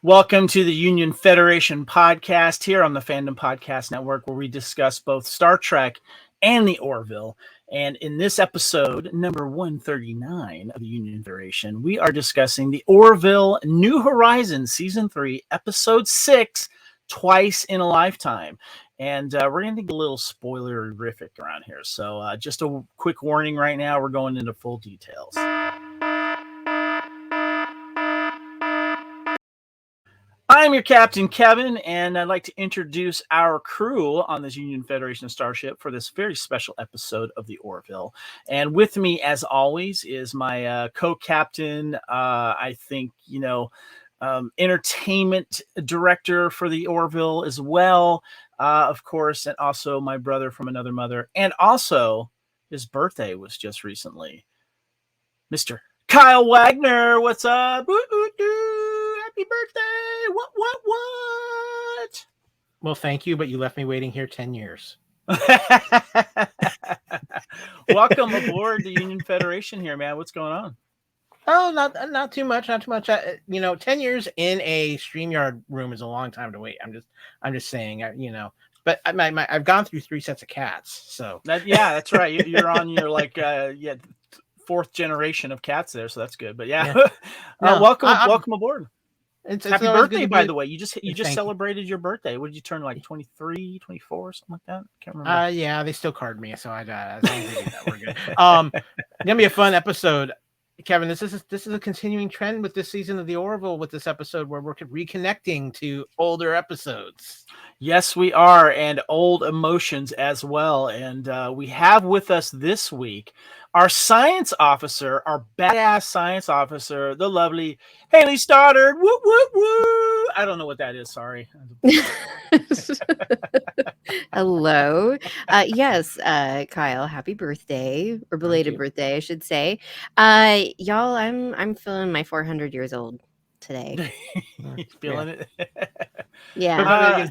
Welcome to the Union Federation podcast here on the Fandom Podcast Network, where we discuss both Star Trek and the Orville. And in this episode, number 139 of the Union Federation, we are discussing the Orville New Horizons, Season 3, Episode 6, Twice in a Lifetime. And we're going to get a little spoilerific around here. So just a quick warning right now, we're going into full details. I'm your Captain Kevin, and I'd like to introduce our crew on this Union Federation starship for this very special episode of the Orville. And with me, as always, is my co-captain, entertainment director for the Orville as well, of course, and also my brother from another mother. And also, his birthday was just recently. Mr. Kyle Wagner, what's up? Happy birthday! What? Well, thank you, but you left me waiting here 10 years. Welcome aboard the Union Federation here, man. What's going on? Oh, not too much. 10 years in a StreamYard room is a long time to wait. I'm just saying, But I've gone through 3 sets of cats, so that's right. You're on your fourth generation of cats there, so that's good. But welcome aboard. It's happy birthday, by the way. You just celebrated your birthday. What did you turn, like 23, 24, something like that? Can't remember. Yeah, they still card me, so we're good. Gonna be a fun episode, Kevin. This is a continuing trend with this season of the Orville, with this episode where we're reconnecting to older episodes. Yes, we are, and old emotions as well. And we have with us this week our science officer, our badass science officer, the lovely Haley Stoddard. Woo, woo, woo. I don't know what that is. Sorry. Hello. Yes, Kyle, happy birthday, or belated birthday, I should say. Y'all, I'm feeling my 400 years old today. Feeling it? Yeah, I was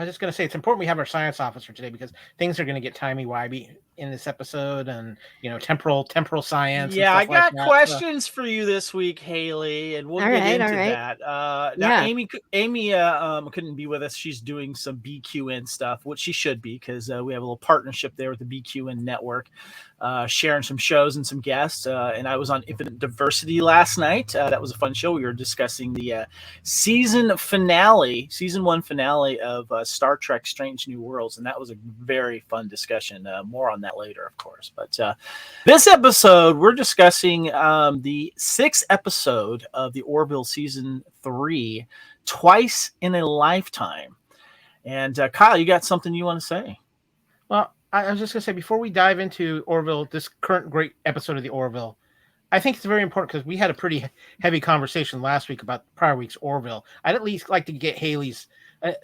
just going to say it's important we have our science officer today because things are going to get timey-wimey in this episode, and temporal science. Yeah, I got questions for you this week, Haley, and we'll get into that. Now, Amy couldn't be with us. She's doing some BQN stuff, which she should be, because we have a little partnership there with the BQN network, sharing some shows and some guests. And I was on Infinite Diversity last night. That was a fun show. We were discussing the season 1 finale of Star Trek Strange New Worlds, and that was a very fun discussion. More on that later, of course. But this episode, we're discussing the 6th episode of the Orville Season 3, Twice in a Lifetime. And Kyle, you got something you want to say? Well, I was just going to say, before we dive into Orville, this current great episode of the Orville, I think it's very important because we had a pretty heavy conversation last week about prior week's Orville. I'd at least like to get Haley's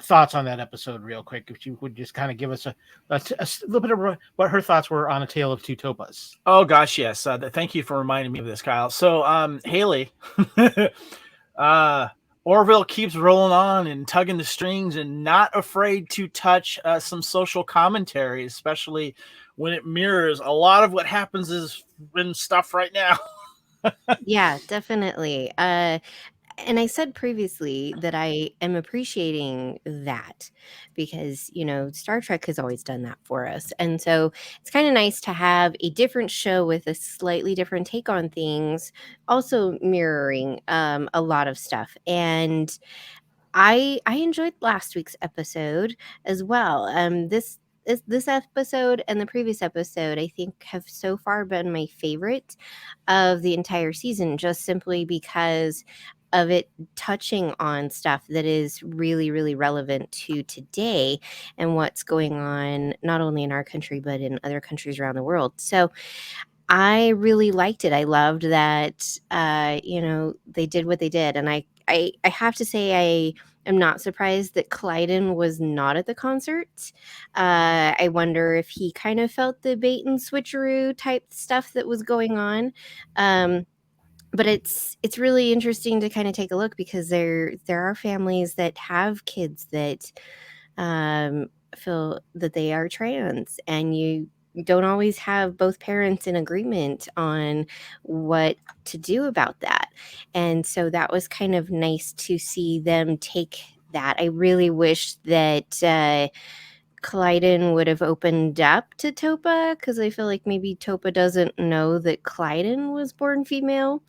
thoughts on that episode real quick. If you would just kind of give us a little bit of what her thoughts were on A Tale of Two Topas. Oh, gosh, yes. Thank you for reminding me of this, Kyle. So, Haley, Orville keeps rolling on and tugging the strings and not afraid to touch some social commentary, especially when it mirrors a lot of what happens in stuff right now. Yeah, definitely. And I said previously that I am appreciating that because, Star Trek has always done that for us. And so it's kind of nice to have a different show with a slightly different take on things, also mirroring a lot of stuff. And I enjoyed last week's episode as well. This episode and the previous episode, I think, have so far been my favorite of the entire season, just simply because of it touching on stuff that is really, really relevant to today and what's going on, not only in our country, but in other countries around the world. So I really liked it. I loved that, they did what they did. And I have to say, I am not surprised that Clyden was not at the concert. I wonder if he kind of felt the bait and switcheroo type stuff that was going on. But it's really interesting to kind of take a look because there are families that have kids that feel that they are trans, and you don't always have both parents in agreement on what to do about that. And so that was kind of nice to see them take that. I really wish that Clyden would have opened up to Topa, because I feel like maybe Topa doesn't know that Clyden was born female.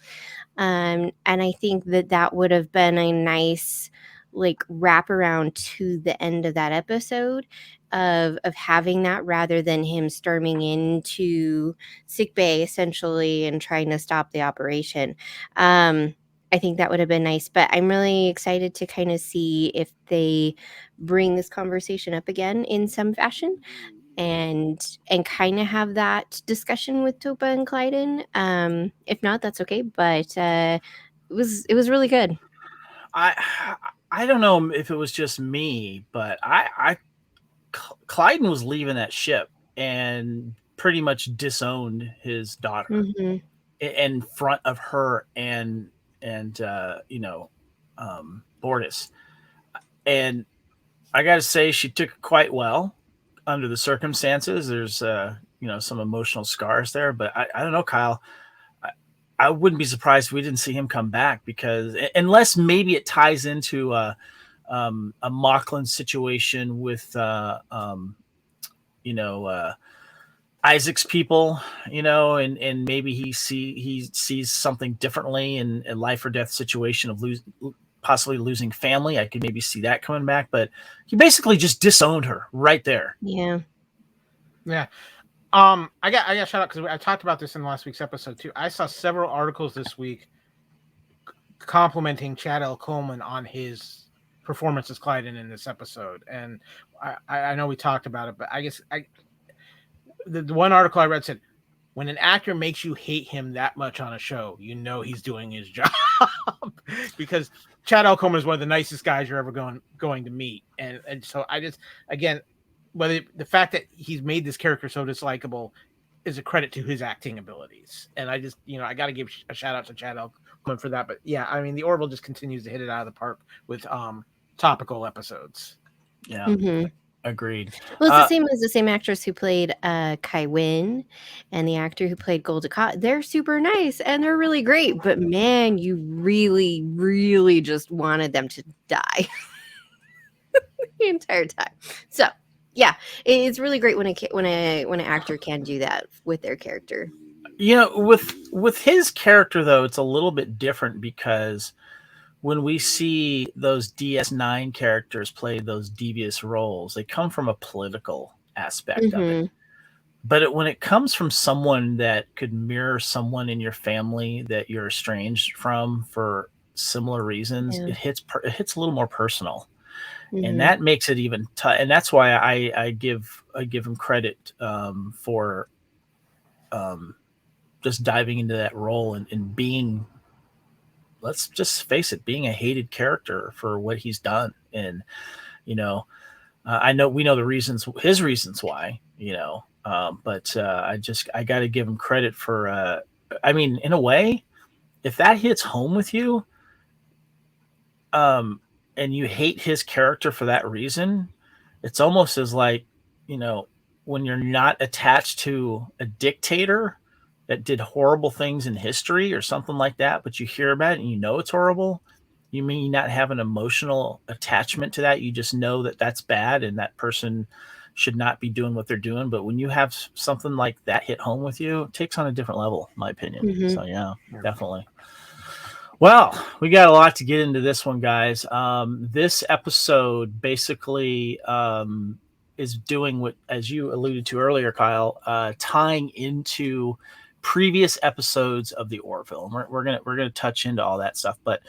And I think that would have been a nice like wrap around to the end of that episode of having that, rather than him storming into sickbay essentially and trying to stop the operation. I think that would have been nice, but I'm really excited to kind of see if they bring this conversation up again in some fashion and kind of have that discussion with Topa and Clyden. If not, that's okay, but it was really good. I don't know if it was just me, but Clyden was leaving that ship and pretty much disowned his daughter in front of her and Bortus. And I got to say, she took it quite well under the circumstances. There's some emotional scars there, but I don't know, Kyle. I wouldn't be surprised if we didn't see him come back, because unless maybe it ties into a Mocklin situation with Isaac's people, and maybe he sees something differently in a life or death situation of possibly losing family. I could maybe see that coming back, but he basically just disowned her right there. Yeah. I got shout out because I talked about this in last week's episode too. I saw several articles this week complimenting Chad L. Coleman on his performance as Clyden in this episode, and I know we talked about it, but I guess the one article I read said, when an actor makes you hate him that much on a show, you know he's doing his job. Because Chad L. Coleman is one of the nicest guys you're ever going to meet, and so I just, again, whether the fact that he's made this character so dislikable is a credit to his acting abilities. And I just, I got to give a shout out to Chad L. Coleman for that. But yeah, I mean, the Orville just continues to hit it out of the park with topical episodes. Yeah. Agreed. Well, it's the same as the same actress who played Kai Wynn and the actor who played Gul Dukat. They're super nice and they're really great, but man, you really, really just wanted them to die the entire time. So yeah, it's really great when an actor can do that with their character. With his character though, it's a little bit different, because when we see those DS9 characters play those devious roles, they come from a political aspect of it. But when it comes from someone that could mirror someone in your family that you're estranged from for similar reasons, it hits a little more personal. And that makes it even tough. And that's why I give him credit for just diving into that role and being, let's just face it, being a hated character for what he's done. And, I know we know his reasons why, but I got to give him credit for, in a way, if that hits home with you, and you hate his character for that reason, it's almost as like, when you're not attached to a dictator that did horrible things in history or something like that, but you hear about it and it's horrible. You may not have an emotional attachment to that. You just know that that's bad and that person should not be doing what they're doing. But when you have something like that hit home with you, it takes on a different level, in my opinion. So yeah, definitely. Well, we got a lot to get into this one, guys. This episode basically is doing what, as you alluded to earlier, Kyle, tying into previous episodes of the Orville. And we're gonna touch into all that stuff, but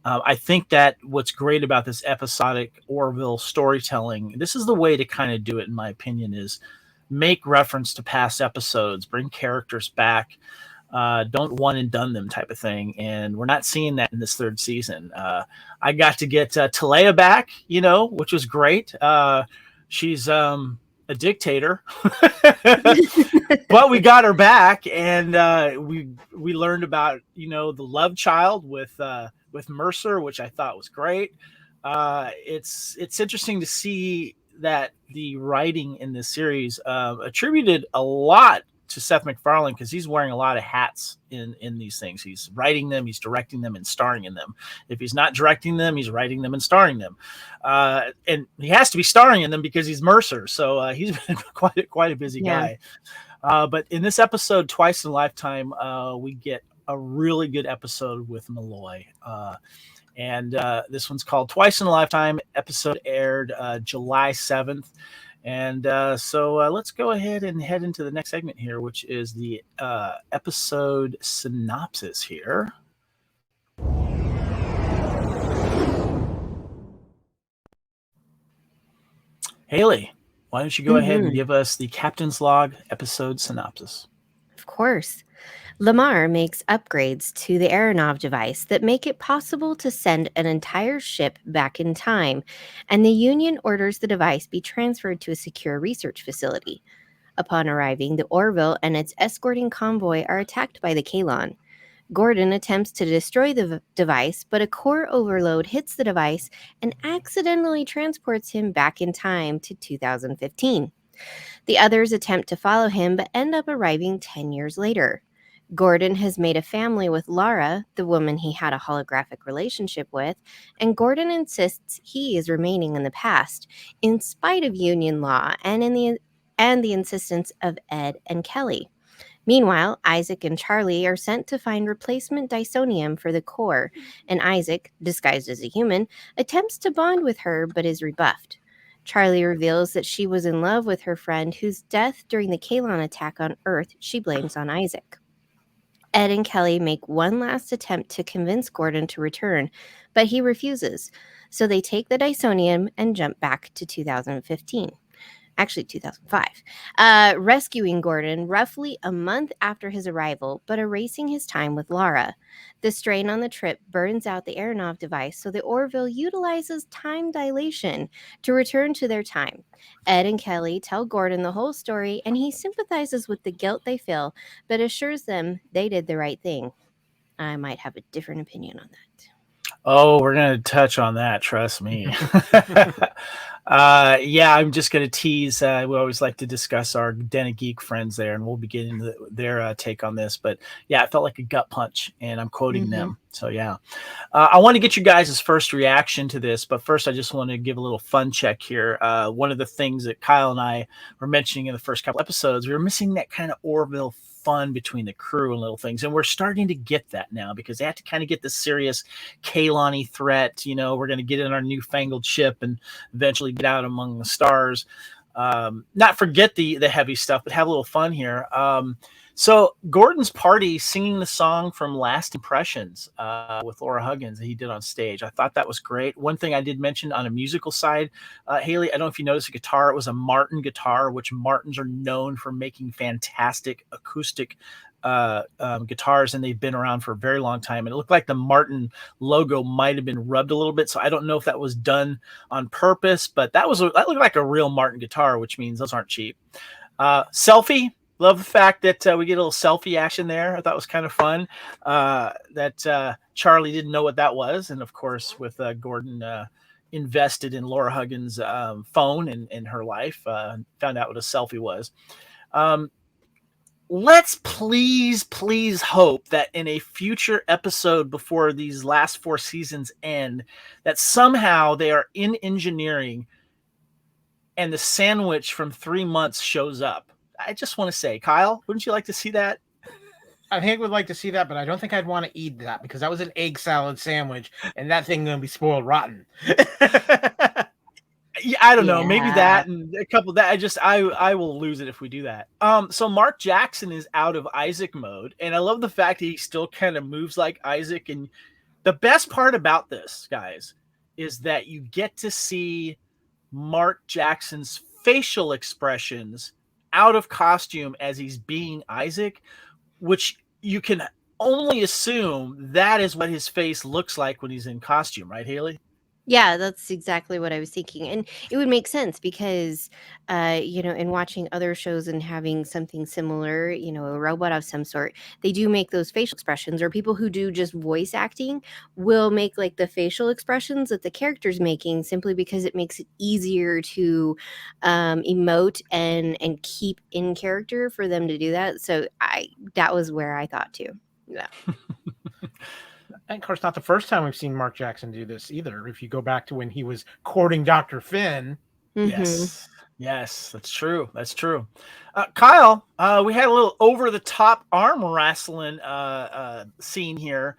I think that what's great about this episodic Orville storytelling, this is the way to kind of do it, in my opinion, is make reference to past episodes, bring characters back. Don't one and done them type of thing. And we're not seeing that in this third season. I got to get Talea back, which was great. She's a dictator, but we got her back, and we learned about, the love child with Mercer, which I thought was great. It's interesting to see that the writing in this series attributed a lot to Seth MacFarlane, because he's wearing a lot of hats in these things. He's writing them, he's directing them, and starring in them. If he's not directing them, he's writing them and starring them. And he has to be starring in them because he's Mercer. So he's been quite a busy guy. But in this episode, Twice in a Lifetime, we get a really good episode with Malloy. And this one's called Twice in a Lifetime. Episode aired July 7th. And so let's go ahead and head into the next segment here, which is the episode synopsis here. Haley, why don't you go ahead and give us the Captain's Log episode synopsis? Of course. Lamar makes upgrades to the Aeronov device that make it possible to send an entire ship back in time, and the Union orders the device be transferred to a secure research facility. Upon arriving, the Orville and its escorting convoy are attacked by the Kaylon. Gordon attempts to destroy the device, but a core overload hits the device and accidentally transports him back in time to 2015. The others attempt to follow him, but end up arriving 10 years later. Gordon has made a family with Lara, the woman he had a holographic relationship with, and Gordon insists he is remaining in the past, in spite of Union law and the insistence of Ed and Kelly. Meanwhile, Isaac and Charlie are sent to find replacement Dysonium for the core, and Isaac, disguised as a human, attempts to bond with her but is rebuffed. Charlie reveals that she was in love with her friend whose death during the Kaylon attack on Earth she blames on Isaac. Ed and Kelly make one last attempt to convince Gordon to return, but he refuses. So they take the Dysonium and jump back to 2015. Actually, 2005. Rescuing Gordon roughly a month after his arrival, but erasing his time with Lara. The strain on the trip burns out the Aeronov device, so the Orville utilizes time dilation to return to their time. Ed and Kelly tell Gordon the whole story, and he sympathizes with the guilt they feel, but assures them they did the right thing. I might have a different opinion on that. Oh, we're going to touch on that. Trust me. Yeah, I'm just going to tease. We always like to discuss our Den of Geek friends there, and we'll be getting their take on this. But yeah, it felt like a gut punch, and I'm quoting them. So yeah, I want to get you guys' first reaction to this. But first, I just want to give a little fun check here. One of the things that Kyle and I were mentioning in the first couple episodes, we were missing that kind of Orville fun between the crew and little things, and we're starting to get that now because they have to kind of get the serious Kaylani threat. You know, we're going to get in our newfangled ship and eventually get out among the stars. Not forget the heavy stuff, but have a little fun here. So Gordon's party singing the song from Last Impressions with Laura Huggins that he did on stage. I thought that was great. One thing I did mention on a musical side, Haley, I don't know if you noticed the guitar. It was a Martin guitar, which Martins are known for making fantastic acoustic guitars, and they've been around for a very long time. And it looked like the Martin logo might have been rubbed a little bit, so I don't know if that was done on purpose, but that looked like a real Martin guitar, which means those aren't cheap. Selfie. Love the fact that we get a little selfie action there. I thought it was kind of fun that Charlie didn't know what that was. And, of course, with Gordon invested in Laura Huggins' phone and her life, found out what a selfie was. Let's please hope that in a future episode before these last 4 seasons end, that somehow they are in engineering and the sandwich from 3 months shows up. I just want to say, Kyle, wouldn't you like to see that? I think I would like to see that, but I don't think I'd want to eat that because that was an egg salad sandwich, and that thing going to be spoiled rotten. Yeah, I don't know. Maybe that and a couple of that. I will lose it if we do that. So Mark Jackson is out of Isaac mode, and I love the fact that he still kind of moves like Isaac. And the best part about this, guys, is that you get to see Mark Jackson's facial expressions out of costume as he's being Isaac, which you can only assume that is what his face looks like when he's in costume, right, Haley? Yeah, that's exactly what I was thinking, and it would make sense because, in watching other shows and having something similar, a robot of some sort, they do make those facial expressions, or people who do just voice acting will make, like, the facial expressions that the character's making simply because it makes it easier to, emote and keep in character for them to do that, so that was where I thought too. Yeah. And of course, not the first time we've seen Mark Jackson do this either. If you go back to when he was courting Dr. Finn. Mhm. Yes, that's true. That's true. Kyle, we had a little over the top arm wrestling scene here,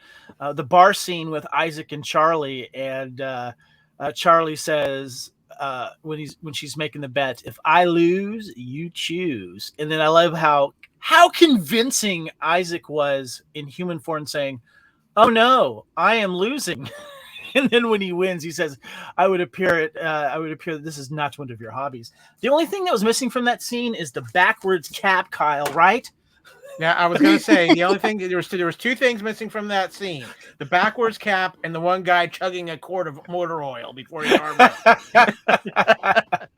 the bar scene with Isaac and Charlie, and Charlie says when she's making the bet, "If I lose, you choose." And then I love how convincing Isaac was in human form, saying, "Oh no, I am losing." And then when he wins, he says, I would appear that this is not one of your hobbies." The only thing that was missing from that scene is the backwards cap, Kyle, right? Yeah, I was going to say the only thing there was two things missing from that scene: the backwards cap and the one guy chugging a quart of motor oil before he armed up.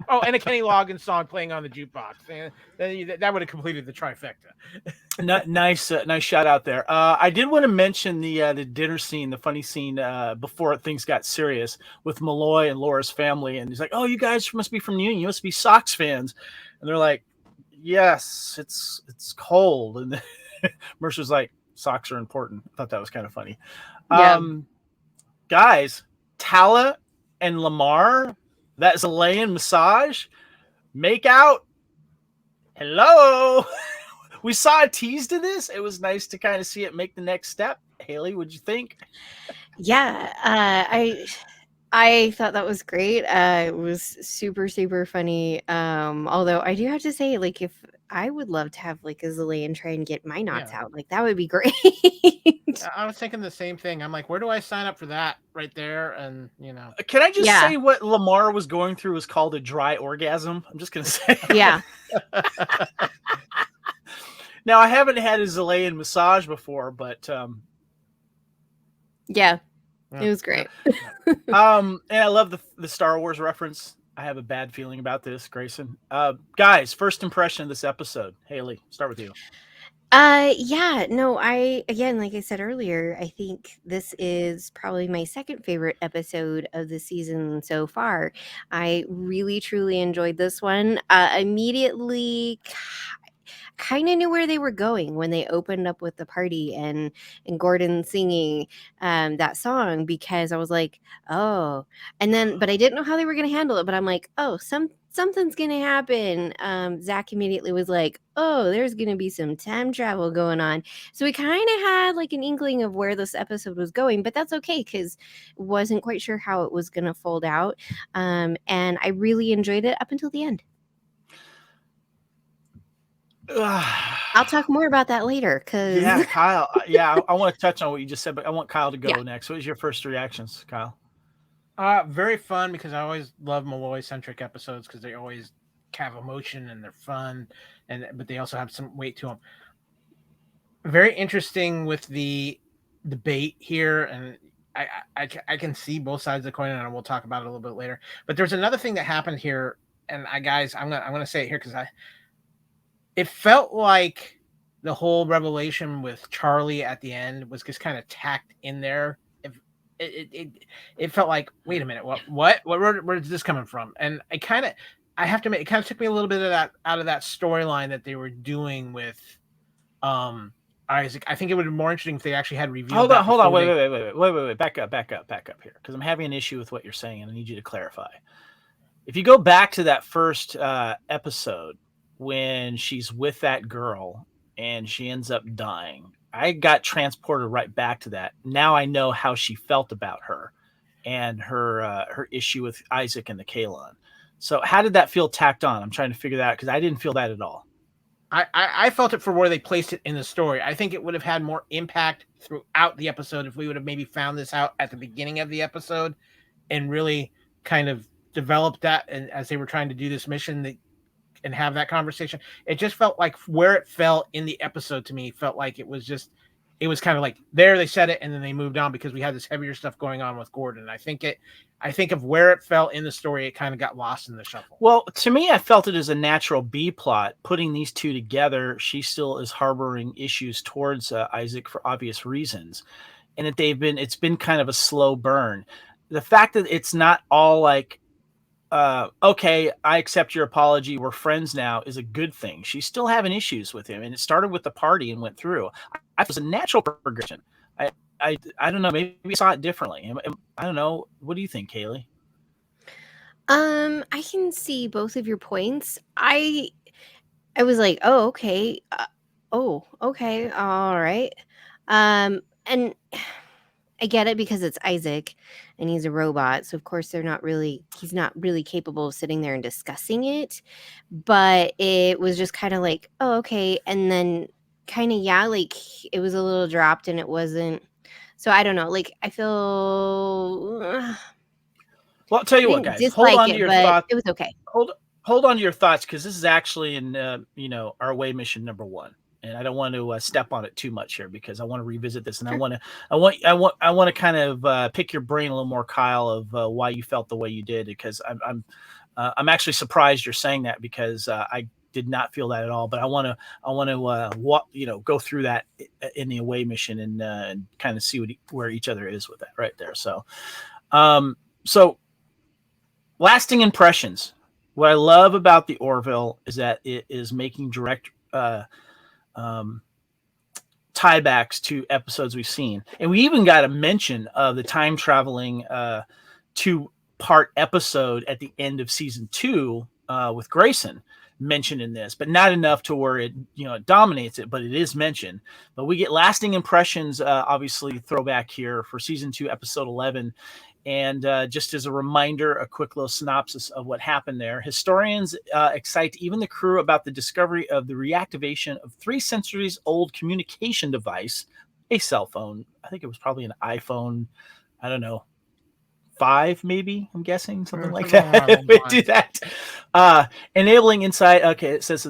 Oh, and a Kenny Loggins song playing on the jukebox. That would have completed the trifecta. Nice shout out there. I did want to mention the dinner scene, the funny scene before things got serious with Malloy and Laura's family, and he's like, "Oh, you guys must be from the Union. You must be Sox fans," and they're like, "Yes, it's cold." And Mercer's like, "Socks are important." I thought that was kind of funny. Yeah. Guys, Tala and Lamar, that Chilean massage, make out. Hello. We saw a tease to this. It was nice to kind of see it make the next step. Haley, what'd you think? Yeah, I thought that was great. It was super, super funny. Although I do have to say, like, if I would love to have like a zillion try and get my knots Yeah. out, like that would be great. I was thinking the same thing. I'm like, where do I sign up for that right there? And Can I just Yeah. say what Lamar was going through was called a dry orgasm? I'm just gonna say. Yeah. Now I haven't had a Chilean massage before, but Yeah. It was great. and I love the Star Wars reference. I have a bad feeling about this, Grayson. Guys, first impression of this episode. Haley, start with you. Yeah, no, again, like I said earlier, I think this is probably my second favorite episode of the season so far. I really, truly enjoyed this one. Immediately kind of knew where they were going when they opened up with the party and Gordon singing that song, because I was like, oh, and then but I didn't know how they were going to handle it, but I'm like, oh, something's going to happen. Zach immediately was like, oh, there's going to be some time travel going on. So we kind of had like an inkling of where this episode was going, but that's okay because wasn't quite sure how it was going to fold out. And I really enjoyed it up until the end. I'll talk more about that later. Yeah, Kyle. Yeah, I want to touch on what you just said, but I want Kyle to go next. What was your first reactions, Kyle? Very fun, because I always love Malloy-centric episodes because they always have emotion and they're fun, but they also have some weight to them. Very interesting with the debate here, and I can see both sides of the coin, and we'll talk about it a little bit later. But there's another thing that happened here, and I'm gonna say it here because it felt like the whole revelation with Charlie at the end was just kind of tacked in there. It felt like, wait a minute, where is this coming from? And I have to admit, it kind of took me a little bit of that out of that storyline that they were doing with Isaac. I think it would be more interesting if they actually had revealed. Hold on, wait, back up here, because I'm having an issue with what you're saying, and I need you to clarify. If you go back to that first episode when she's with that girl and she ends up dying, I got transported right back to that. Now I know how she felt about her and her issue with Isaac and the Kalon. So how did that feel tacked on? I'm trying to figure that out because I didn't feel that at all. I felt it for where they placed it in the story. I think it would have had more impact throughout the episode if we would have maybe found this out at the beginning of the episode and really kind of developed that, and as they were trying to do this mission and have that conversation. It just felt like where it fell in the episode to me felt like it was just it was kind of like there they said it and then they moved on because we had this heavier stuff going on with Gordon. I think of where it fell in the story, it kind of got lost in the shuffle. Well, to me, I felt it as a natural B plot. Putting these two together, she still is harboring issues towards Isaac for obvious reasons, and that it's been kind of a slow burn. The fact that it's not all like, okay, I accept your apology, we're friends now, is a good thing. She's still having issues with him, and it started with the party and went through. It was a natural progression. I don't know. Maybe we saw it differently. I don't know. What do you think, Kaylee? I can see both of your points. I was like, oh, okay. Okay. All right. And I get it because it's Isaac and he's a robot. So of course he's not really capable of sitting there and discussing it. But it was just kind of like, oh, okay. And then kind of, yeah, like it was a little dropped and it wasn't. So I don't know. Like I feel. Well, I'll tell you what, guys. Hold on to your thoughts. It was okay. Hold on to your thoughts, because this is actually in our away mission number 1, and I don't want to step on it too much here because I want to revisit this, and sure. I want to kind of pick your brain a little more, Kyle, of why you felt the way you did, because I'm actually surprised you're saying that, because I did not feel that at all. But I want to go through that in the away mission and kind of see where each other is with that right there. So lasting impressions. What I love about the Orville is that it is making direct tiebacks to episodes we've seen. And we even got a mention of the time traveling 2-part episode at the end of season 2 with Grayson mentioned in this, but not enough to where it dominates it, but it is mentioned. But we get lasting impressions, obviously throwback here for season 2, episode 11. And just as a reminder, a quick little synopsis of what happened there. Historians excite even the crew about the discovery of the reactivation of 3 centuries-old communication device, a cell phone. I think it was probably an iPhone, I don't know, 5 maybe, I'm guessing, something like that. We do that. Enabling insight. Okay, it says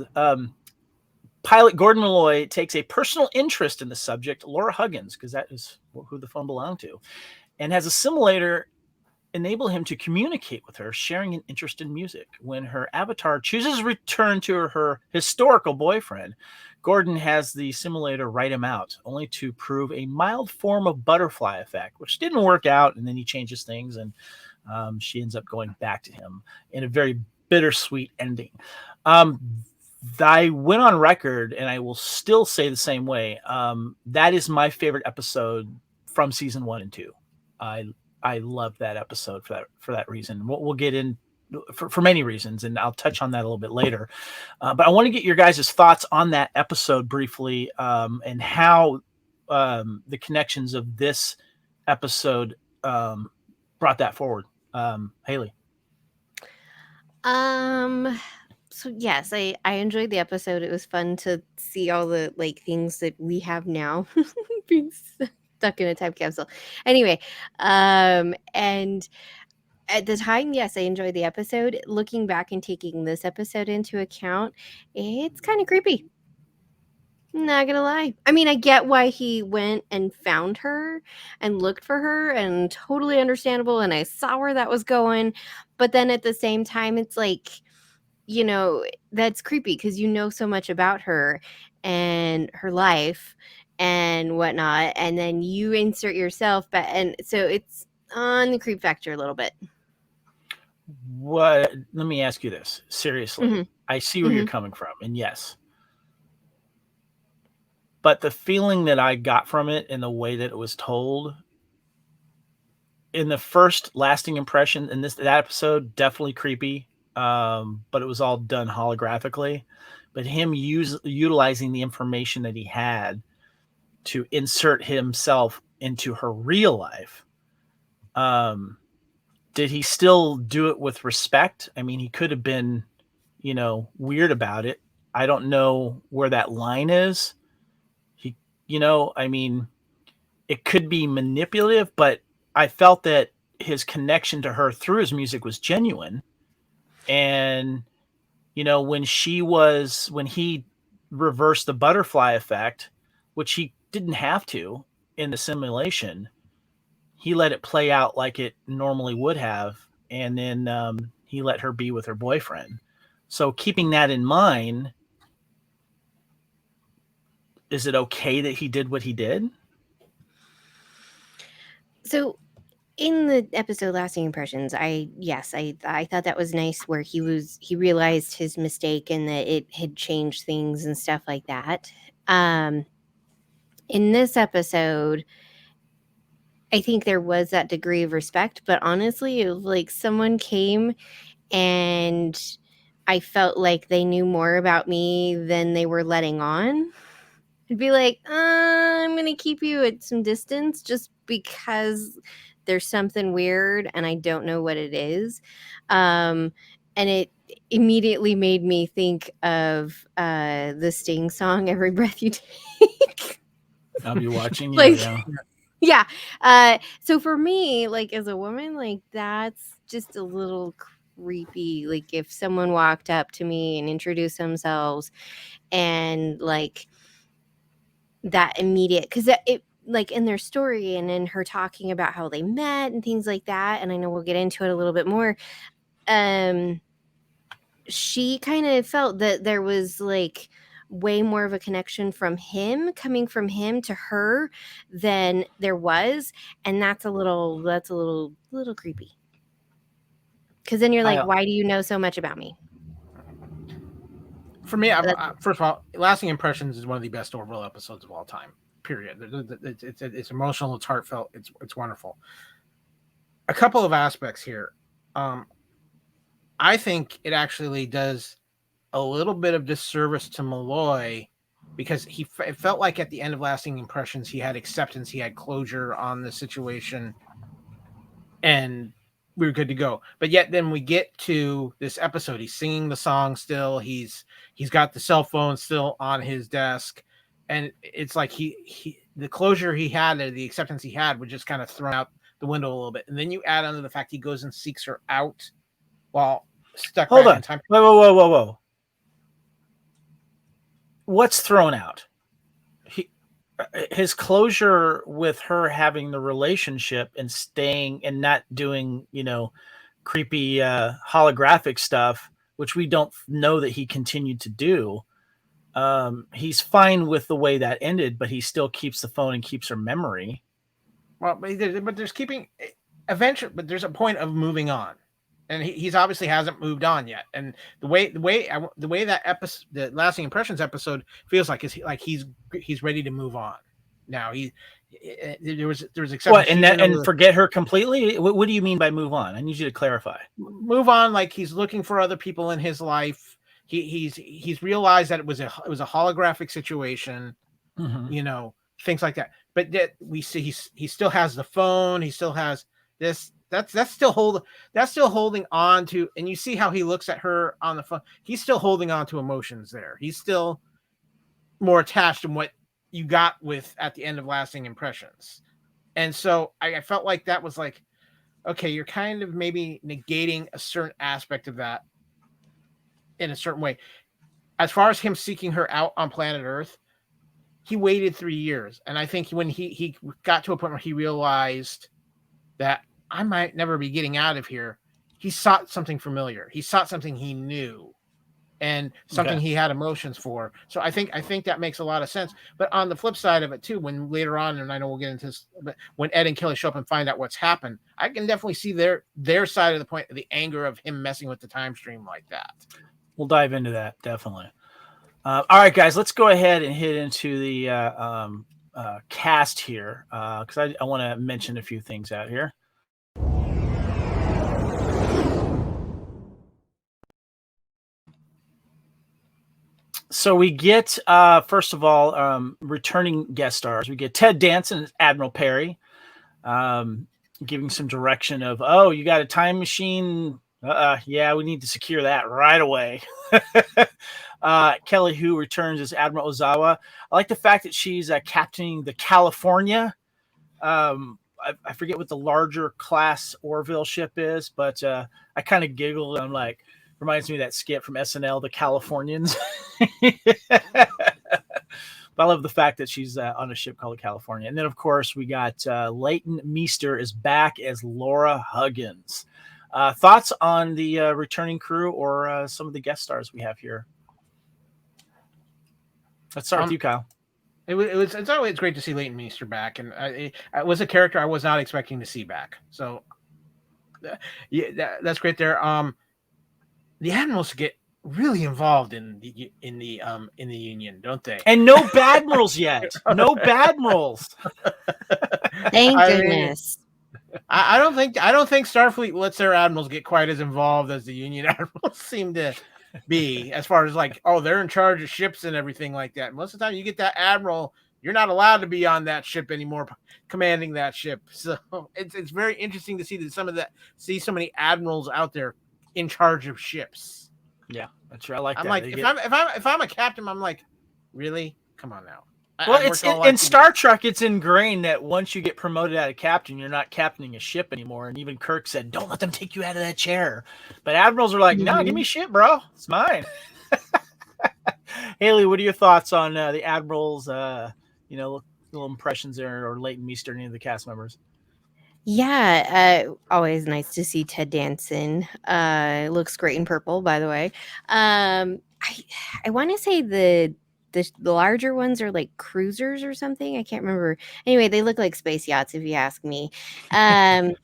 pilot Gordon Malloy takes a personal interest in the subject, Laura Huggins, because that is who the phone belonged to, and has a simulator enable him to communicate with her, sharing an interest in music. When her avatar chooses to return to her historical boyfriend, Gordon has the simulator write him out, only to prove a mild form of butterfly effect, which didn't work out, and then he changes things, and she ends up going back to him in a very bittersweet ending. I went on record, and I will still say the same way. That is my favorite episode from season 1 and 2. I love that episode for that reason. We'll get in for many reasons, and I'll touch on that a little bit later. But I want to get your guys' thoughts on that episode briefly, and how the connections of this episode brought that forward. Haley. So yes, I enjoyed the episode. It was fun to see all the things that we have now being stuck in a time capsule. Anyway, and at the time, yes, I enjoyed the episode. Looking back and taking this episode into account, it's kind of creepy. Not gonna lie. I mean, I get why he went and found her and looked for her, and totally understandable, and I saw where that was going. But then at the same time, it's like, that's creepy because you know so much about her and her life and whatnot, and then you insert yourself back, and so it's on the creep factor a little bit. Let me ask you this seriously. Mm-hmm. I see where you're coming from, and yes, but the feeling that I got from it and the way that it was told in the first lasting impression in that episode, definitely creepy. But it was all done holographically. But him utilizing the information that he had to insert himself into her real life. Did he still do it with respect? I mean, he could have been, weird about it. I don't know where that line is. I mean, it could be manipulative, but I felt that his connection to her through his music was genuine. And, when he reversed the butterfly effect, which he didn't have to in the simulation. He let it play out like it normally would have, and then he let her be with her boyfriend. So keeping that in mind, is it okay that he did what he did? So in the episode Lasting Impressions, I thought that was nice, where he realized his mistake and that it had changed things and stuff like that. In this episode, I think there was that degree of respect, but honestly, it was like someone came and I felt like they knew more about me than they were letting on. I'd be like, I'm going to keep you at some distance just because there's something weird and I don't know what it is. And it immediately made me think of the Sting song, Every Breath You Take. I'll be watching you. Like, yeah. So for me, like, as a woman, like, that's just a little creepy. Like, if someone walked up to me and introduced themselves and like that immediate, because it like in their story and in her talking about how they met and things like that, and I know we'll get into it a little bit more, she kind of felt that there was like way more of a connection coming from him to her than there was, and that's a little creepy, because then you're like, why do you know so much about me? For me, first of all, Lasting Impressions is one of the best Orville episodes of all time. Period. It's emotional, it's heartfelt, it's wonderful. A couple of aspects here. I think it actually does a little bit of disservice to Malloy, because it felt like at the end of Lasting Impressions he had acceptance, he had closure on the situation, and we were good to go. But yet then we get to this episode, he's singing the song still, he's got the cell phone still on his desk, and it's like the closure he had, or the acceptance he had, was just kind of thrown out the window a little bit. And then you add on to the fact he goes and seeks her out while stuck Hold back on. in time. Whoa. What's thrown out? His closure with her having the relationship and staying and not doing, creepy holographic stuff, which we don't know that he continued to do. He's fine with the way that ended, but he still keeps the phone and keeps her memory. Well, but there's keeping eventually, but there's a point of moving on, and he's obviously hasn't moved on yet. And the way that episode, the Lasting Impressions episode, feels like he's ready to move on. Now there was acceptance. What, and forget her completely? What do you mean by move on? I need you to clarify. Move on, like he's looking for other people in his life. He's realized that it was a holographic situation, things like that. But that we see he still has the phone. He still has this. That's still holding on to. And you see how he looks at her on the phone. He's still holding on to emotions there. He's still more attached than what you got with at the end of Lasting Impressions. And so I felt like that was like, okay, you're kind of maybe negating a certain aspect of that in a certain way. As far as him seeking her out on planet Earth, he waited 3 years. And I think when he got to a point where he realized that I might never be getting out of here, he sought something familiar. He sought something he knew and something he had emotions for. So I think that makes a lot of sense. But on the flip side of it too, when later on, and I know we'll get into this, but when Ed and Kelly show up and find out what's happened, I can definitely see their side of the point, the anger of him messing with the time stream like that. We'll dive into that, definitely. All right, guys, let's go ahead and hit into the cast here, because I want to mention a few things out here. So we get, first of all, returning guest stars. We get Ted Danson as Admiral Perry, giving some direction of, you got a time machine? Yeah, we need to secure that right away. Kelly Hu returns as Admiral Ozawa. I like the fact that she's captaining the California. I forget what the larger class Orville ship is, but I kind of giggled. I'm like, reminds me of that skit from SNL, The Californians. But I love the fact that she's on a ship called California. And then, of course, we got Leighton Meester is back as Laura Huggins. Thoughts on the returning crew or some of the guest stars we have here? Let's start with you, Kyle. It's always great to see Leighton Meester back, and it was a character I was not expecting to see back. So, yeah, that's great there. The admirals get really involved in the union, don't they? And no badmirals yet. No badmirals. Thank goodness. I don't think Starfleet lets their admirals get quite as involved as the Union admirals seem to be, as far as like, oh, they're in charge of ships and everything like that. Most of the time, you get that admiral, you're not allowed to be on that ship anymore, commanding that ship. So it's very interesting to see that so many admirals out there in charge of ships. Yeah, that's true. I like that. I'm like, if I'm a captain, I'm like, really? Come on now. Well, it's in Star Trek, it's ingrained that once you get promoted out of captain, you're not captaining a ship anymore. And even Kirk said, don't let them take you out of that chair. But admirals are like, no, give me shit, bro. It's mine. Haley, what are your thoughts on the admirals, little impressions there, or Leighton Meester, any of the cast members? Yeah, always nice to see Ted Danson. Looks great in purple, by the way. I want to say the larger ones are like cruisers or something. I can't remember. Anyway, they look like space yachts, if you ask me. And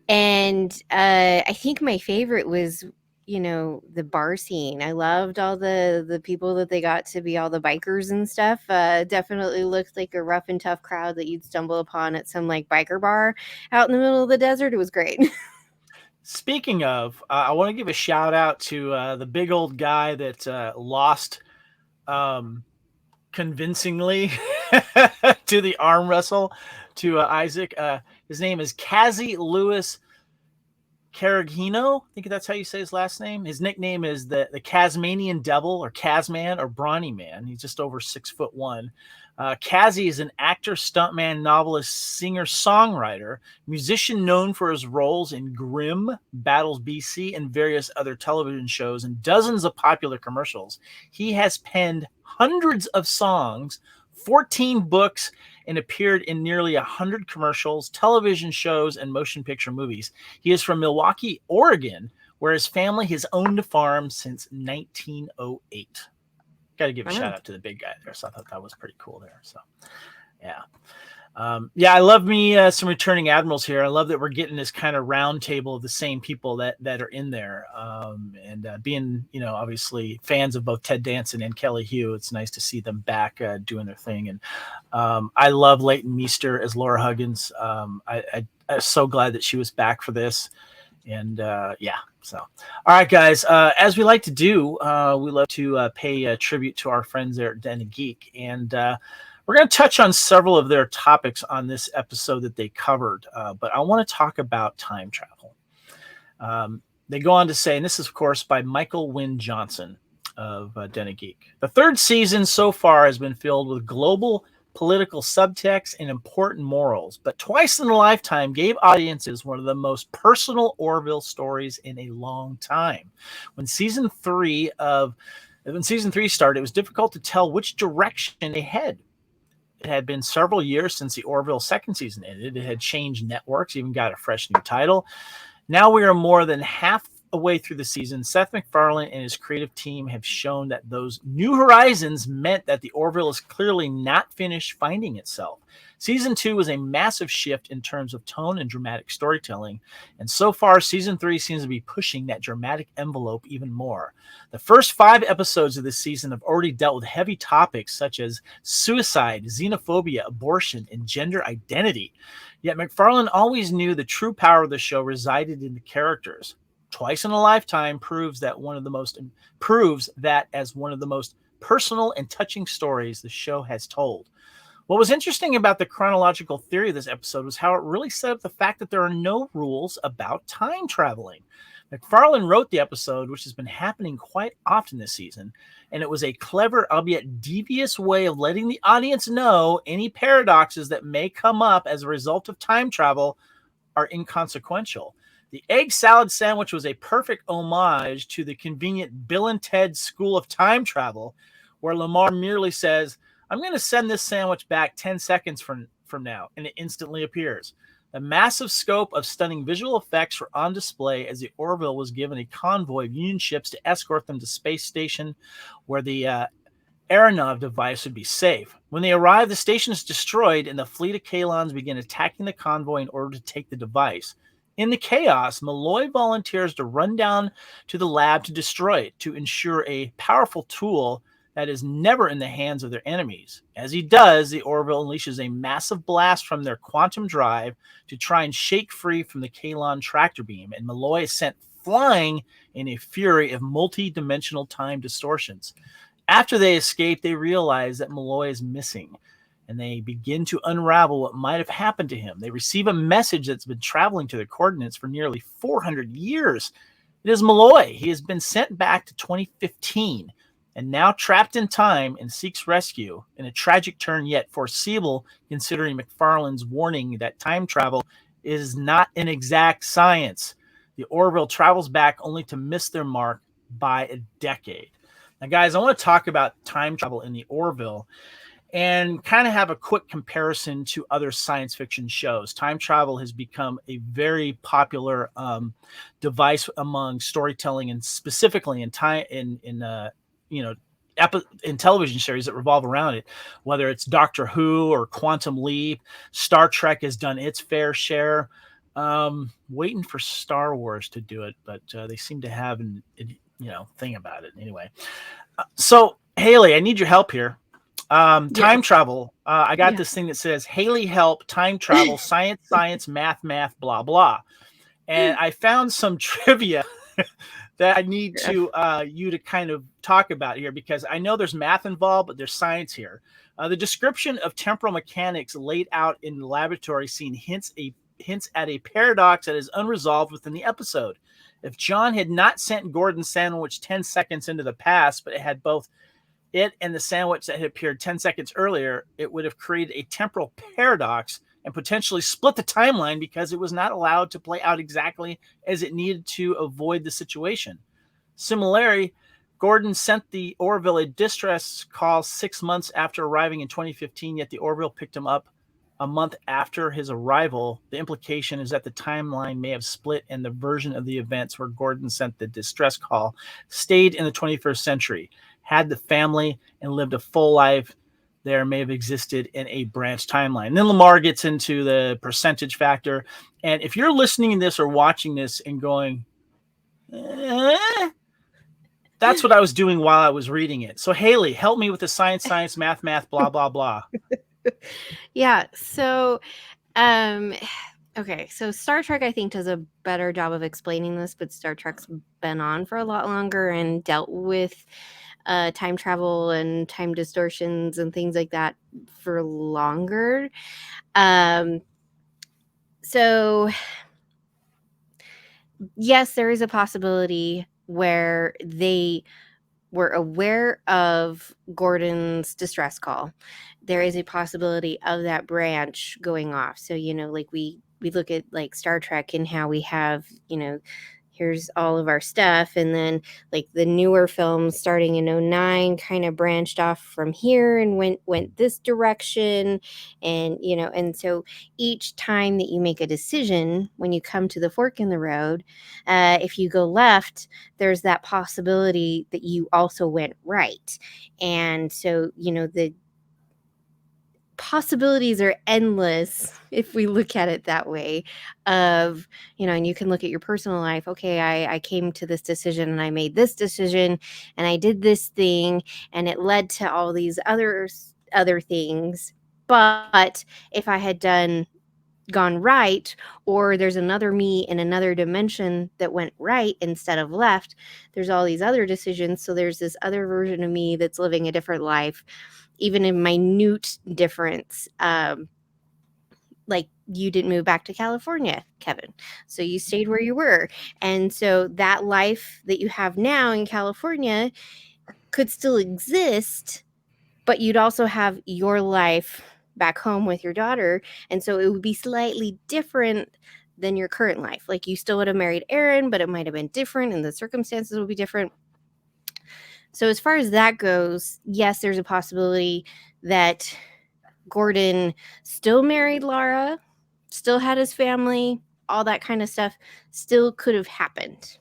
I think my favorite was, the bar scene. I loved all the people that they got to be all the bikers and stuff. Definitely looked like a rough and tough crowd that you'd stumble upon at some like biker bar out in the middle of the desert. It was great. Speaking of, I want to give a shout out to the big old guy that lost convincingly to the arm wrestle to Isaac. His name is Kazi Lewis Carragino. I think that's how you say his last name. His nickname is the Tasmanian Devil, or Kazman, or Brawny Man. He's just over 6'1". Kazi is an actor, stuntman, novelist, singer, songwriter, musician known for his roles in Grimm, Battles BC, and various other television shows and dozens of popular commercials. He has penned hundreds of songs, 14 books, and appeared in nearly 100 commercials, television shows, and motion picture movies. He is from Milwaukee, Oregon, where his family has owned a farm since 1908. Got to give a shout out to the big guy there. So I thought that was pretty cool there. So, yeah. I love me some returning admirals here. I love that we're getting this kind of round table of the same people that are in there. And being, obviously fans of both Ted Danson and Kelly Hu, it's nice to see them back doing their thing. And I love Leighton Meester as Laura Huggins. I'm so glad that she was back for this. And so, all right, guys, as we like to do, we love to pay tribute to our friends there at Den of Geek. And we're going to touch on several of their topics on this episode that they covered, but I want to talk about time travel. They go on to say, and this is, of course, by Michael Wynn Johnson of Den of Geek. The third season so far has been filled with global political subtext and important morals, but Twice in a Lifetime gave audiences one of the most personal Orville stories in a long time. When season 3 started, it was difficult to tell which direction they head. It had been several years since the Orville second season ended. It had changed networks, even got a fresh new title. Now we are more than half away through the season. Seth MacFarlane and his creative team have shown that those new horizons meant that the Orville is clearly not finished finding itself. Season 2 was a massive shift in terms of tone and dramatic storytelling, and so far, Season 3 seems to be pushing that dramatic envelope even more. The first 5 episodes of this season have already dealt with heavy topics such as suicide, xenophobia, abortion, and gender identity. Yet MacFarlane always knew the true power of the show resided in the characters. Twice in a Lifetime proves that as one of the most personal and touching stories the show has told. What was interesting about the chronological theory of this episode was how it really set up the fact that there are no rules about time traveling. MacFarlane wrote the episode, which has been happening quite often this season, and it was a clever, albeit devious way of letting the audience know any paradoxes that may come up as a result of time travel are inconsequential. The egg salad sandwich was a perfect homage to the convenient Bill and Ted School of Time Travel, where Lamar merely says, I'm going to send this sandwich back 10 seconds from now, and it instantly appears. The massive scope of stunning visual effects were on display as the Orville was given a convoy of Union ships to escort them to space station, where the Aeronov device would be safe. When they arrive, the station is destroyed, and the fleet of Kalons begin attacking the convoy in order to take the device. In the chaos, Malloy volunteers to run down to the lab to destroy it, to ensure a powerful tool that is never in the hands of their enemies. As he does, the Orville unleashes a massive blast from their quantum drive to try and shake free from the Kalon tractor beam, and Malloy is sent flying in a fury of multi-dimensional time distortions. After they escape, they realize that Malloy is missing, and they begin to unravel what might have happened to him. They receive a message that's been traveling to their coordinates for nearly 400 years. It is Malloy. He has been sent back to 2015 and now trapped in time and seeks rescue in a tragic turn yet foreseeable, considering McFarlane's warning that time travel is not an exact science. The Orville travels back only to miss their mark by a decade. Now, guys, I want to talk about time travel in the Orville and kind of have a quick comparison to other science fiction shows. Time travel has become a very popular device among storytelling, and specifically in television series that revolve around it, whether it's Doctor Who or Quantum Leap. Star Trek has done its fair share. Waiting for Star Wars to do it, but they seem to have an thing about it anyway. So Haley, I need your help here. Time travel. I got this thing that says, Haley help, time travel, science, math, blah, blah. And I found some trivia that I need to you to kind of talk about here, because I know there's math involved, but there's science here. The description of temporal mechanics laid out in the laboratory scene hints at a paradox that is unresolved within the episode. If John had not sent Gordon's sandwich 10 seconds into the past, but it had both it and the sandwich that had appeared 10 seconds earlier, it would have created a temporal paradox and potentially split the timeline, because it was not allowed to play out exactly as it needed to avoid the situation. Similarly, Gordon sent the Orville a distress call 6 months after arriving in 2015, yet the Orville picked him up a month after his arrival. The implication is that the timeline may have split, and the version of the events where Gordon sent the distress call stayed in the 21st century. Had the family and lived a full life, there may have existed in a branch timeline. And then Lamar gets into the percentage factor. And if you're listening to this or watching this and going, that's what I was doing while I was reading it. So Haley, help me with the science, math, blah, blah, blah. Yeah. So, okay. So Star Trek, I think, does a better job of explaining this, but Star Trek's been on for a lot longer and dealt with time travel and time distortions and things like that for longer. So yes, there is a possibility where they were aware of Gordon's distress call. There is a possibility of that branch going off. So, like we look at like Star Trek and how we have, here's all of our stuff. And then like the newer films starting in 2009 kind of branched off from here and went this direction. And, and so each time that you make a decision, when you come to the fork in the road, if you go left, there's that possibility that you also went right. And so, the possibilities are endless if we look at it that way, of and you can look at your personal life. Okay, I came to this decision and I made this decision and I did this thing and it led to all these other things, but if I had gone right, or there's another me in another dimension that went right instead of left, there's all these other decisions. So there's this other version of me that's living a different life, even in minute difference. Like you didn't move back to California, Kevin. So you stayed where you were. And so that life that you have now in California could still exist, but you'd also have your life back home with your daughter. And so it would be slightly different than your current life. Like you still would have married Aaron, but it might have been different and the circumstances would be different. So as far as that goes, yes, there's a possibility that Gordon still married Lara, still had his family, all that kind of stuff still could have happened.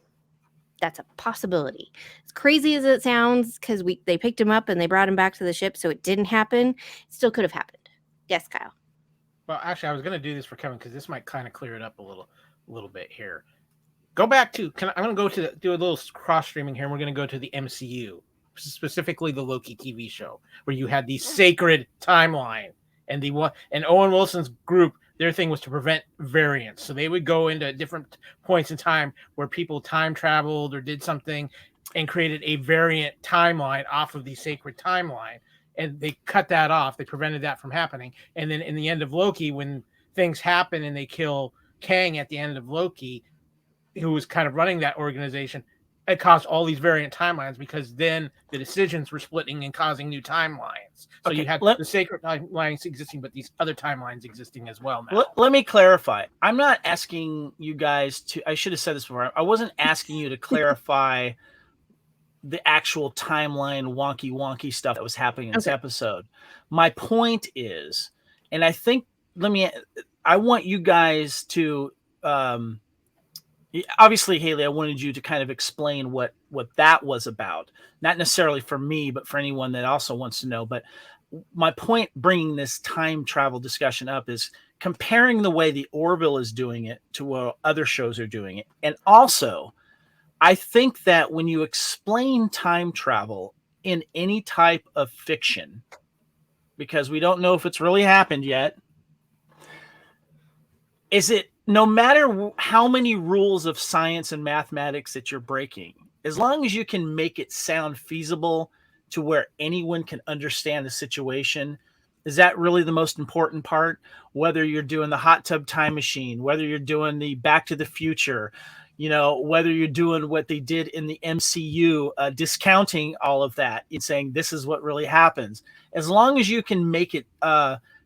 That's a possibility. As crazy as it sounds, because they picked him up and they brought him back to the ship, so it didn't happen. It still could have happened. Yes, Kyle. Well, actually, I was going to do this for Kevin because this might kind of clear it up a little bit here. Go back to I'm going to do a little cross streaming here, and we're going to go to the MCU, specifically the Loki TV show, where you had the sacred timeline, and Owen Wilson's group. Their thing was to prevent variance, so they would go into different points in time where people time traveled or did something, and created a variant timeline off of the sacred timeline. And they cut that off. They prevented that from happening. And then in the end of Loki, when things happen and they kill Kang at the end of Loki, who was kind of running that organization, it caused all these variant timelines because then the decisions were splitting and causing new timelines. So you had the sacred timelines existing, but these other timelines existing as well now. Let me clarify. I'm not asking you guys to, I should have said this before. I wasn't asking you to clarify the actual timeline wonky stuff that was happening in this episode. My point is, and I think, I want you guys to, obviously, Haley, I wanted you to kind of explain what that was about. Not necessarily for me, but for anyone that also wants to know. But my point bringing this time travel discussion up is comparing the way the Orville is doing it to what other shows are doing it. And also, I think that when you explain time travel in any type of fiction, because we don't know if it's really happened yet, is it no matter how many rules of science and mathematics that you're breaking, as long as you can make it sound feasible to where anyone can understand the situation, is that really the most important part? Whether you're doing the hot tub time machine, whether you're doing the Back to the Future, whether you're doing what they did in the MCU, discounting all of that and saying this is what really happens. As long as you can make it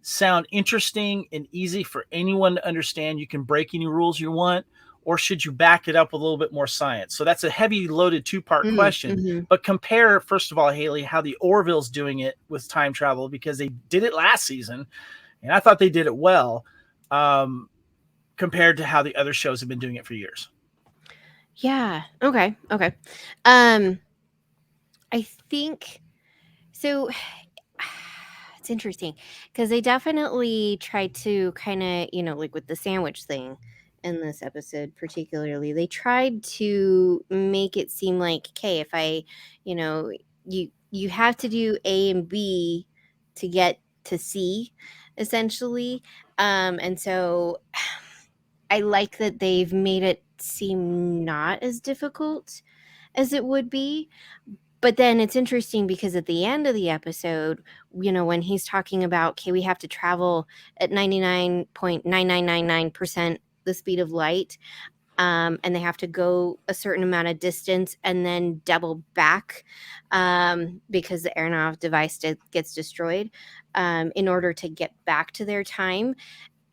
sound interesting and easy for anyone to understand, you can break any rules you want, or should you back it up with a little bit more science? So that's a heavy loaded two-part question. Mm-hmm. But compare, first of all, Haley, how the Orville's doing it with time travel, because they did it last season, and I thought they did it well, compared to how the other shows have been doing it for years. Yeah. Okay. I think so. It's interesting because they definitely tried to kind of, like with the sandwich thing in this episode, particularly, they tried to make it seem like, okay, if I, you have to do A and B to get to C, essentially. And so I like that they've made it seem not as difficult as it would be. But then it's interesting because at the end of the episode, when he's talking about, okay, we have to travel at 99.9999% the speed of light, and they have to go a certain amount of distance and then double back because the Aronoff device gets destroyed in order to get back to their time.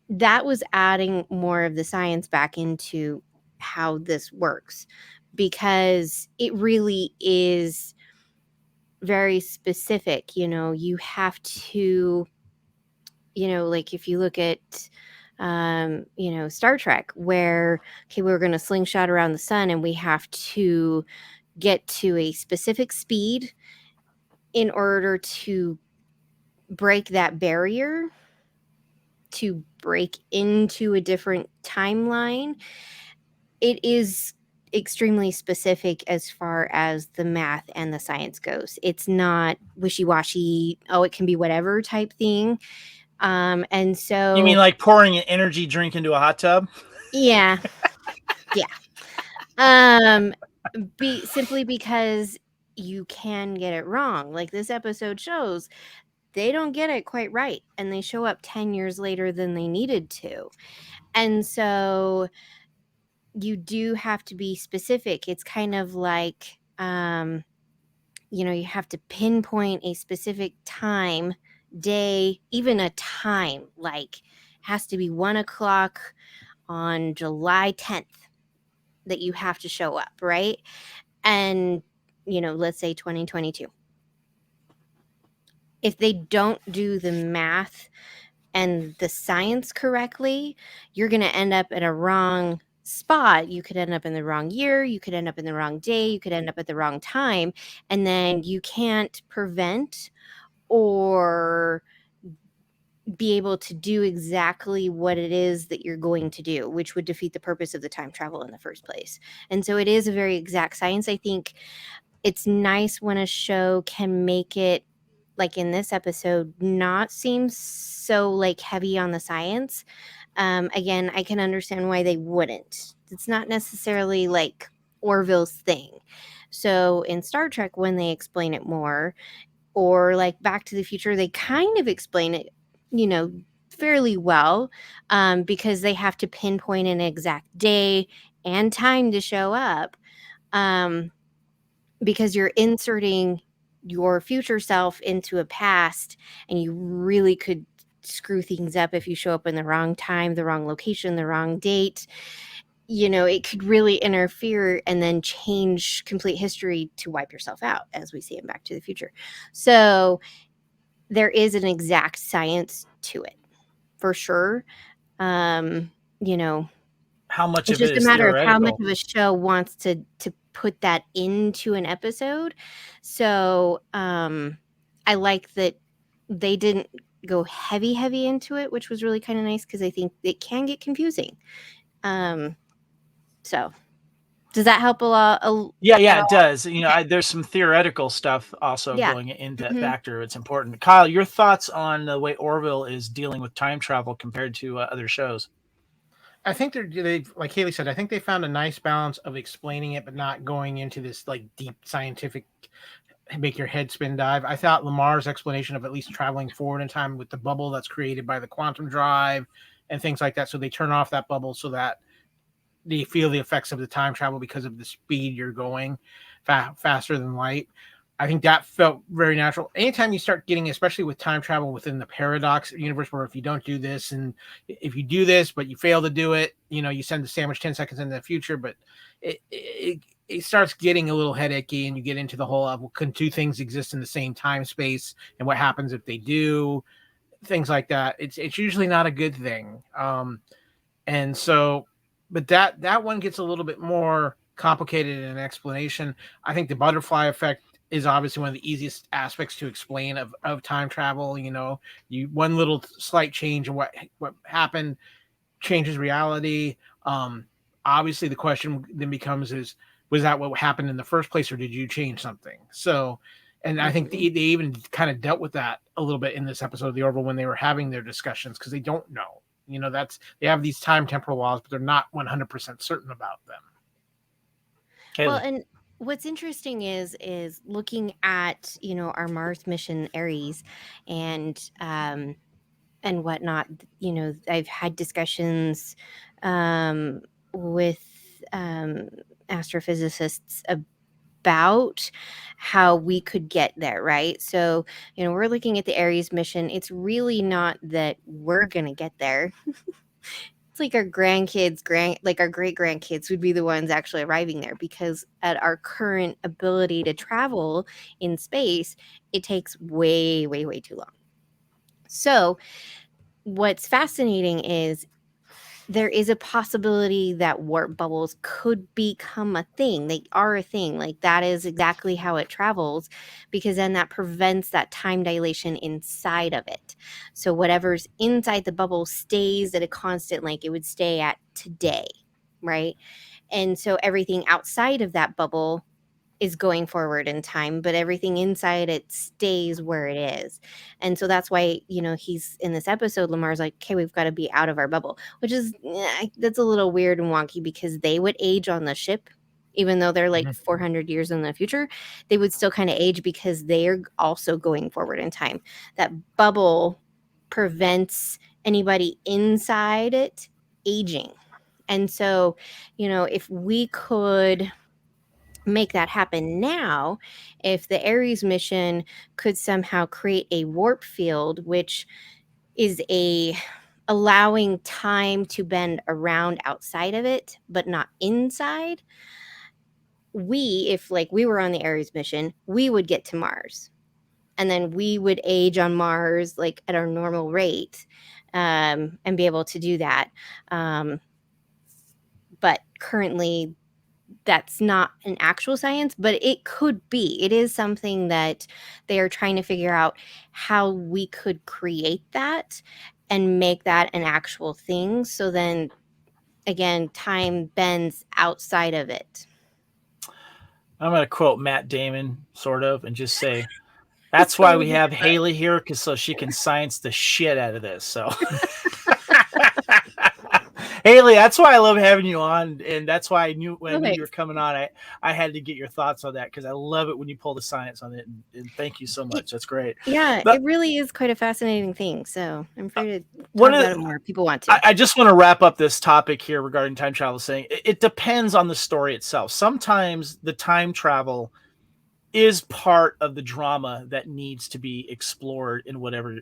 That was adding more of the science back into how this works, because it really is very specific. You have to, like if you look at, Star Trek, where, okay, we're going to slingshot around the sun and we have to get to a specific speed in order to break that barrier, to break into a different timeline. It is extremely specific as far as the math and the science goes. It's not wishy-washy, it can be whatever type thing. And so you mean like pouring an energy drink into a hot tub? Yeah. Simply because you can get it wrong. Like this episode shows, they don't get it quite right, and they show up 10 years later than they needed to. And so you do have to be specific. It's kind of like, you have to pinpoint a specific time, day, even a time, like has to be 1:00 on July 10th that you have to show up, right? And, let's say 2022. if they don't do the math and the science correctly, you're going to end up in a wrong spot. You could end up in the wrong year, you could end up in the wrong day, you could end up at the wrong time, and then you can't prevent or be able to do exactly what it is that you're going to do, which would defeat the purpose of the time travel in the first place. And so it is a very exact science. I think it's nice when a show can make it, like in this episode, not seem so like heavy on the science. Again, I can understand why they wouldn't. It's not necessarily like Orville's thing. So in Star Trek, when they explain it more, or like Back to the Future, they kind of explain it, fairly well, because they have to pinpoint an exact day and time to show up, because you're inserting your future self into a past, and you really could screw things up if you show up in the wrong time, the wrong location, the wrong date. It could really interfere and then change complete history to wipe yourself out, as we see in Back to the Future. So there is an exact science to it, for sure. How much it's of it just a is matter of how much theoretical? of a show wants to put that into an episode. So I like that they didn't go heavy into it, which was really kind of nice, because I think it can get confusing. So does that help a lot? Yeah, it does. There's some theoretical stuff also going into that factor. It's important. Kyle, your thoughts on the way Orville is dealing with time travel compared to other shows? I think they like Haley said, I think they found a nice balance of explaining it, but not going into this like deep scientific, make your head spin dive. I thought Lamar's explanation of at least traveling forward in time with the bubble that's created by the quantum drive and things like that. So they turn off that bubble so that they feel the effects of the time travel because of the speed you're going faster than light. I think that felt very natural. Anytime you start getting, especially with time travel within the paradox universe, where if you don't do this, and if you do this, but you fail to do it, you send the sandwich 10 seconds into the future, but it starts getting a little headachy, and you get into the whole of, well, can two things exist in the same time space? And what happens if they do? Things like that. It's usually not a good thing. And so, but that one gets a little bit more complicated in an explanation. I think the butterfly effect is obviously one of the easiest aspects to explain of time travel. You one little slight change in what happened changes reality. Obviously the question then becomes was that what happened in the first place, or did you change something? So, and I think they even kind of dealt with that a little bit in this episode of the Orville when they were having their discussions, because they don't know. They have these time temporal laws, but they're not 100% certain about them. Haley. Well, and what's interesting is looking at our Mars mission Ares and whatnot. I've had discussions with astrophysicists about how we could get there, right? So we're looking at the Ares mission. It's really not that we're gonna get there. It's like our grandkids, our great grandkids would be the ones actually arriving there, because at our current ability to travel in space, it takes way, way, way too long. So what's fascinating is there is a possibility that warp bubbles could become a thing. They are a thing. Like, that is exactly how it travels, because then that prevents that time dilation inside of it. So whatever's inside the bubble stays at a constant, like it would stay at today, right? And so everything outside of that bubble is going forward in time, but everything inside it stays where it is. And so that's why, he's in this episode, Lamar's like, okay, we've got to be out of our bubble, which is, that's a little weird and wonky, because they would age on the ship, even though they're like 400 years in the future, they would still kind of age, because they're also going forward in time. That bubble prevents anybody inside it aging. And so, if we could make that happen now, if the Ares mission could somehow create a warp field, which is allowing time to bend around outside of it but not inside, if like we were on the Ares mission, we would get to Mars. and then we would age on Mars like at our normal rate, and be able to do that. But currently that's not an actual science, but it could be. It is something that they are trying to figure out how we could create that and make that an actual thing. So then again, time bends outside of it. I'm going to quote Matt Damon, sort of, and just say, that's why we have Haley here, because so she can science the shit out of this. So, Haley, that's why I love having you on, and that's why I knew when you were coming on, I had to get your thoughts on that, because I love it when you pull the science on it, and thank you so much. That's great. Yeah, it really is quite a fascinating thing, so I'm free to talk about it more if people want to. I just want to wrap up this topic here regarding time travel, saying it depends on the story itself. Sometimes the time travel is part of the drama that needs to be explored in whatever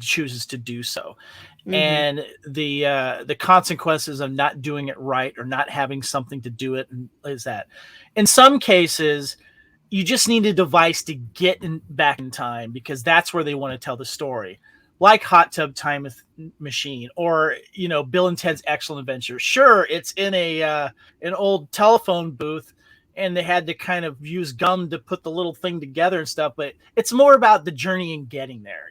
chooses to do so. Mm-hmm. And the consequences of not doing it right or not having something to do it is that in some cases you just need a device to get back in time, because that's where they want to tell the story, like Hot Tub Time Machine, or Bill and Ted's Excellent Adventure. Sure, it's in an old telephone booth, and they had to kind of use gum to put the little thing together and stuff. But it's more about the journey and getting there,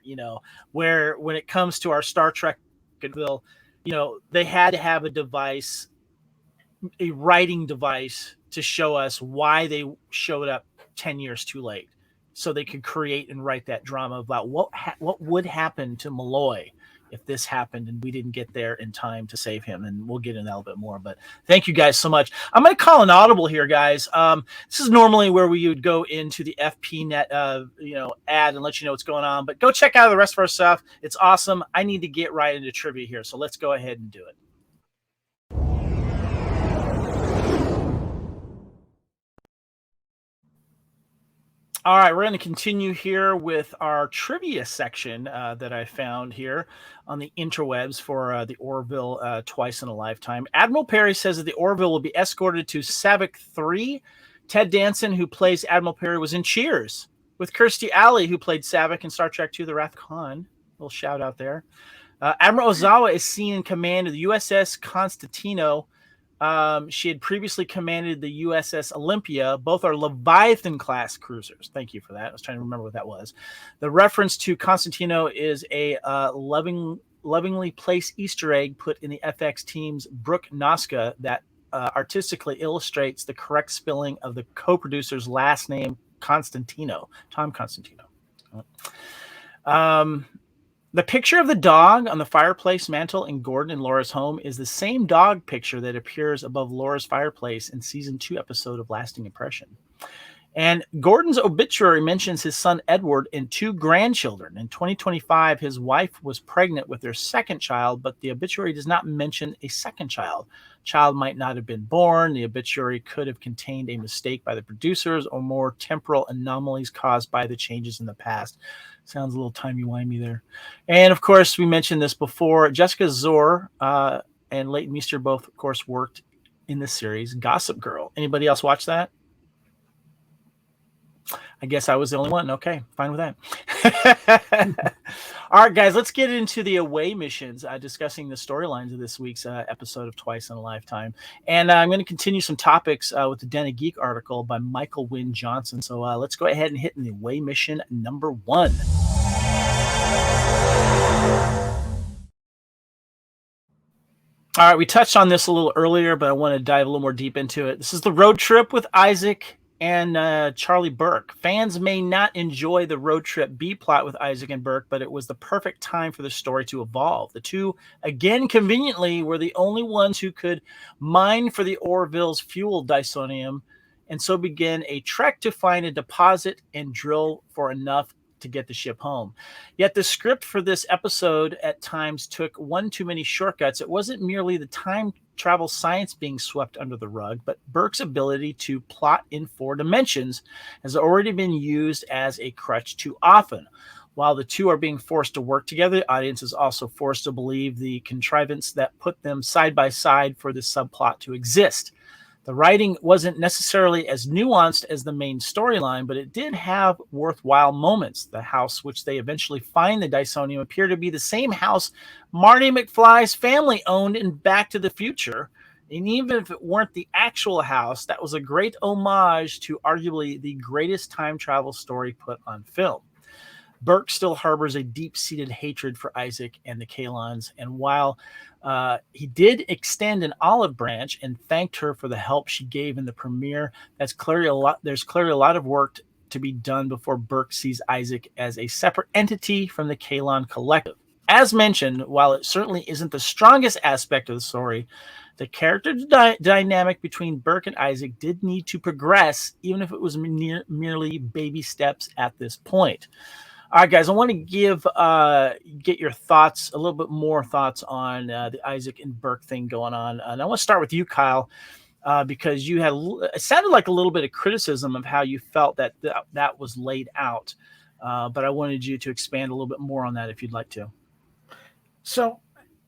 where when it comes to our Star Trek, they had to have a device, a writing device, to show us why they showed up 10 years too late, so they could create and write that drama about what would happen to Malloy if this happened and we didn't get there in time to save him. And we'll get into that a little bit more, but thank you guys so much. I'm going to call an audible here, guys. This is normally where we would go into the FPNet, ad and let you know what's going on, but go check out the rest of our stuff. It's awesome. I need to get right into trivia here, so let's go ahead and do it. All right, we're going to continue here with our trivia section that I found here on the interwebs for the Orville Twice in a Lifetime. Admiral Perry says that the Orville will be escorted to Savik 3. Ted Danson, who plays Admiral Perry, was in Cheers with Kirstie Alley, who played Savik in Star Trek II, The Wrath of Khan. Little shout out there. Admiral Ozawa is seen in command of the USS Constantino. She had previously commanded the USS Olympia. Both are Leviathan-class cruisers. Thank you for that. I was trying to remember what that was. The reference to Constantino is a lovingly placed Easter egg put in the FX team's Brooke Noska that artistically illustrates the correct spelling of the co-producer's last name, Constantino, Tom Constantino. The picture of the dog on the fireplace mantle in Gordon and Laura's home is the same dog picture that appears above Laura's fireplace in season 2 episode of Lasting Impression. And Gordon's obituary mentions his son Edward and 2 grandchildren. In 2025, his wife was pregnant with their second child, but the obituary does not mention a second child. Child might not have been born. The obituary could have contained a mistake by the producers or more temporal anomalies caused by the changes in the past. Sounds a little timey-wimey there. And, of course, we mentioned this before. Jessica Zor and Leighton Meester both, of course, worked in the series Gossip Girl. Anybody else watch that? I guess I was the only one. Okay, fine with that. All right, guys, let's get into the away missions, discussing the storylines of this week's episode of Twice in a Lifetime. And I'm going to continue some topics with the Den of Geek article by Michael Wynn Johnson. So let's go ahead and hit the away mission number 1. All right, we touched on this a little earlier, but I want to dive a little more deep into it. This is the road trip with Isaac and Charlie Burke. Fans may not enjoy the road trip B-plot with Isaac and Burke, but it was the perfect time for the story to evolve. The two, again conveniently, were the only ones who could mine for the Orville's fuel dysonium, and so began a trek to find a deposit and drill for enough to get the ship home. Yet the script for this episode at times took one too many shortcuts. It wasn't merely the time travel science being swept under the rug, but Burke's ability to plot in 4 dimensions has already been used as a crutch too often. While the two are being forced to work together, the audience is also forced to believe the contrivance that put them side by side for this subplot to exist. The writing wasn't necessarily as nuanced as the main storyline, but it did have worthwhile moments. The house which they eventually find the Dysonium appeared to be the same house Marty McFly's family owned in Back to the Future. And even if it weren't the actual house, that was a great homage to arguably the greatest time travel story put on film. Burke still harbors a deep-seated hatred for Isaac and the Kalons, and while he did extend an olive branch and thanked her for the help she gave in the premiere, there's clearly a lot of work to be done before Burke sees Isaac as a separate entity from the Kalon collective. As mentioned, while it certainly isn't the strongest aspect of the story, the character dynamic between Burke and Isaac did need to progress, even if it was merely baby steps at this point. All right, guys, I want to get your thoughts, a little bit more thoughts on the Isaac and Burke thing going on. And I want to start with you, Kyle, because you had, it sounded like a little bit of criticism of how you felt that that was laid out. But I wanted you to expand a little bit more on that if you'd like to. So,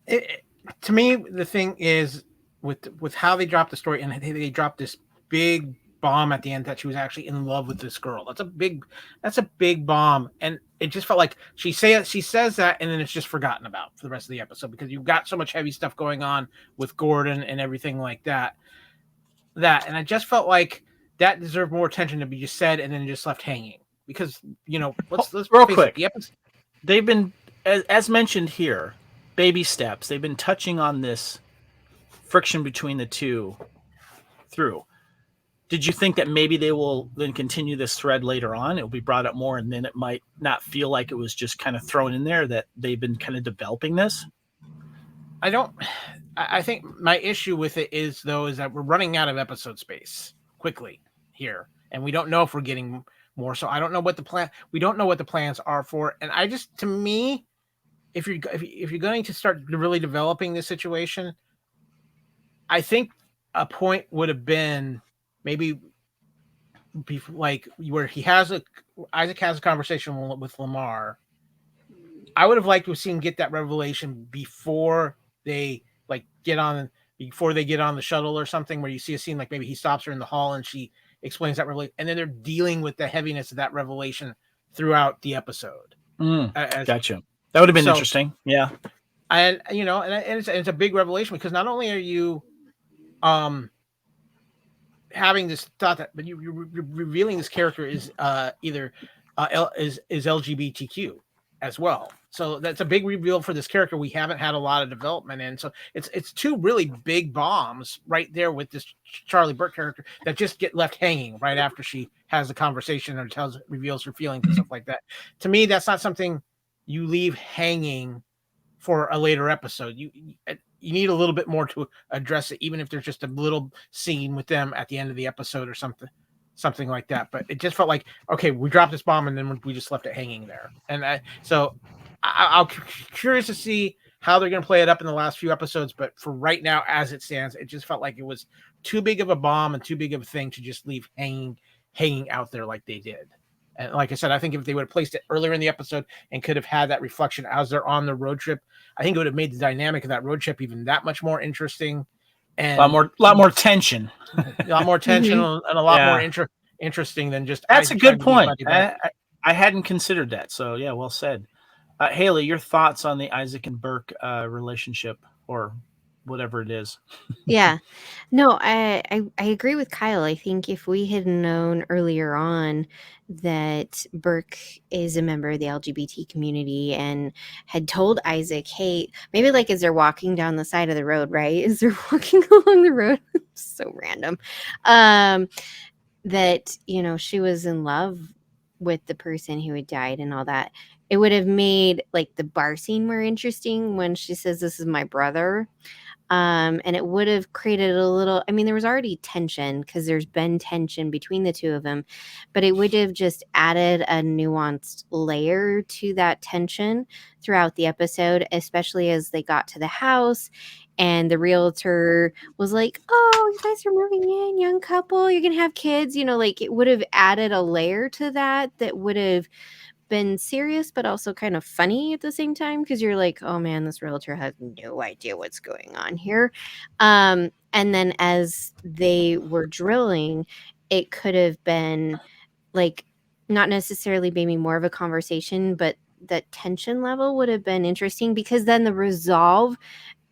to me, the thing is with how they dropped the story, and they dropped this big bomb at the end that she was actually in love with this girl. That's a big bomb, and it just felt like she says that, and then it's just forgotten about for the rest of the episode because you've got so much heavy stuff going on with Gordon and everything like that. And I just felt like that deserved more attention to be just said and then just left hanging because let's real quick. They've been, as mentioned here, baby steps. They've been touching on this friction between the two through. Did you think that maybe they will then continue this thread later on? It will be brought up more, and then it might not feel like it was just kind of thrown in there, that they've been kind of developing this? I think my issue with it is that we're running out of episode space quickly here, and we don't know if we're getting more. So I don't know what we don't know what the plans are for. And to me, if you're going to start really developing this situation, I think a point would have been maybe like where Isaac has a conversation with Lamar. I would have liked to have seen get that revelation before they get on the shuttle or something, where you see a scene like maybe he stops her in the hall and she explains that revelation, and then they're dealing with the heaviness of that revelation throughout the episode. Gotcha. That would have been interesting. Yeah. And it's a big revelation because not only are you having this thought that, but you're revealing this character is either is LGBTQ as well. So that's a big reveal for this character we haven't had a lot of development in. So it's two really big bombs right there with this Charlie Burke character that just get left hanging right after she has a conversation or reveals her feelings and stuff like that. To me, that's not something you leave hanging for a later episode. You need a little bit more to address it, even if there's just a little scene with them at the end of the episode or something like that. But it just felt like, okay, we dropped this bomb and then we just left it hanging there. And I'm curious to see how they're going to play it up in the last few episodes. But for right now, as it stands, it just felt like it was too big of a bomb and too big of a thing to just leave hanging out there like they did. And like I said, I think if they would have placed it earlier in the episode and could have had that reflection as they're on the road trip, I think it would have made the dynamic of that road trip even that much more interesting. And a lot more tension. A lot more tension and a lot more interesting than just... That's a good point. I hadn't considered that. So, yeah, well said. Haley, your thoughts on the Isaac and Burke relationship, or whatever it is? Yeah. No, I agree with Kyle. I think if we had known earlier on that Burke is a member of the LGBT community and had told Isaac, hey, maybe as they're walking down the side of the road, right? As they're walking along the road, so random, that, she was in love with the person who had died and all that. It would have made the bar scene more interesting when she says, this is my brother. And it would have created a little, there was already tension because there's been tension between the two of them, but it would have just added a nuanced layer to that tension throughout the episode, especially as they got to the house and the realtor was like, oh, you guys are moving in, young couple, you're going to have kids, it would have added a layer to that would have been serious but also kind of funny at the same time, because you're like, oh man, this realtor has no idea what's going on here. And And then as they were drilling, it could have been like not necessarily maybe more of a conversation, but that tension level would have been interesting, because then the resolve,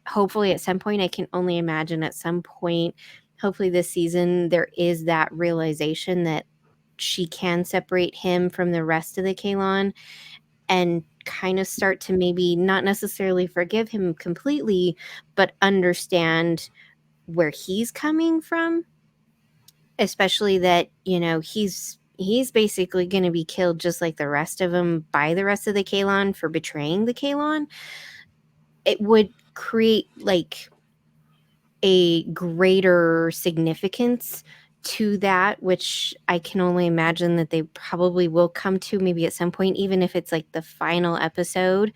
hopefully at some point, I can only imagine at some point, hopefully this season, there is that realization that she can separate him from the rest of the Kalon and kind of start to maybe not necessarily forgive him completely, but understand where he's coming from, especially that, he's basically going to be killed just like the rest of them by the rest of the Kalon for betraying the Kalon. It would create like a greater significance to that, which I can only imagine that they probably will come to maybe at some point, even if it's like the final episode.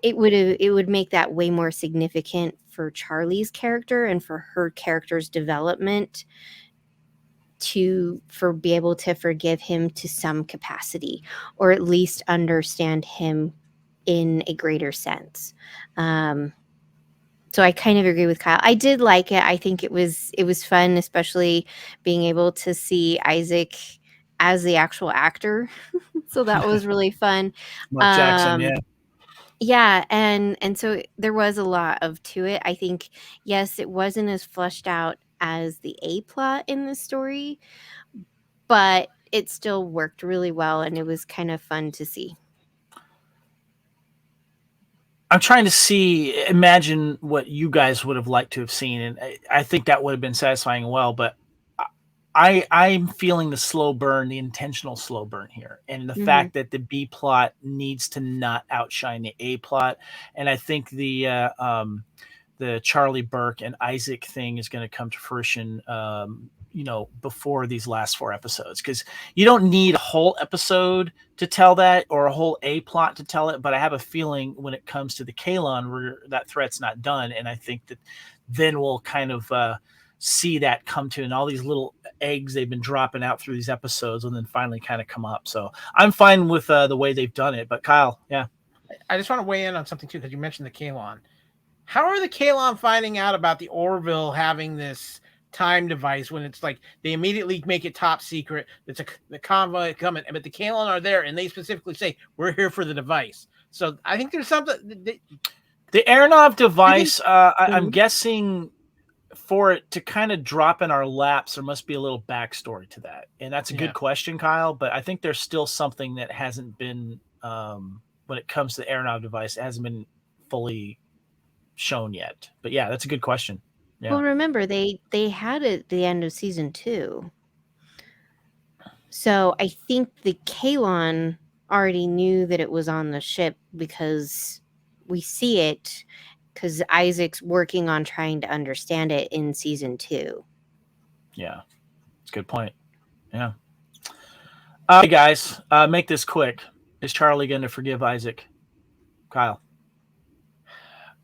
It would make that way more significant for Charlie's character and for her character's development for be able to forgive him to some capacity, or at least understand him in a greater sense. So I kind of agree with Kyle. I did like it. I think it was fun, especially being able to see Isaac as the actual actor. So that was really fun. Mark Jackson, yeah. Yeah, and so there was a lot to it. I think, yes, it wasn't as fleshed out as the A plot in the story, but it still worked really well, and it was kind of fun to see. I'm trying to imagine what you guys would have liked to have seen, and I think that would have been satisfying and well, but I'm feeling the slow burn, the intentional slow burn here, and the fact that the B plot needs to not outshine the A plot. And I think the Charlie Burke and Isaac thing is going to come to fruition, before these last 4 episodes, because you don't need a whole episode to tell that, or a whole A plot to tell it. But I have a feeling when it comes to the Kalon, where that threat's not done, and I think that then we'll kind of see that come to, and all these little eggs they've been dropping out through these episodes, and then finally kind of come up. So I'm fine with the way they've done it. But Kyle, yeah, I just want to weigh in on something too, because you mentioned the Kalon. How are the Kalon finding out about the Orville having this time device when it's like they immediately make it top secret? It's the convoy coming, but the Kalon are there, and they specifically say, "We're here for the device." So I think there's something. The Aronov device, I'm guessing, for it to kind of drop in our laps, there must be a little backstory to that. And that's a good question, Kyle, but I think there's still something that hasn't been, when it comes to the Aronov device, it hasn't been fully shown yet. But yeah, that's a good question. Yeah. Well, remember, they had it at the end of season 2. So I think the Kalon already knew that it was on the ship, because we see it, because Isaac's working on trying to understand it in season 2. Yeah, that's a good point. Yeah. Hey, guys, make this quick. Is Charlie going to forgive Isaac? Kyle?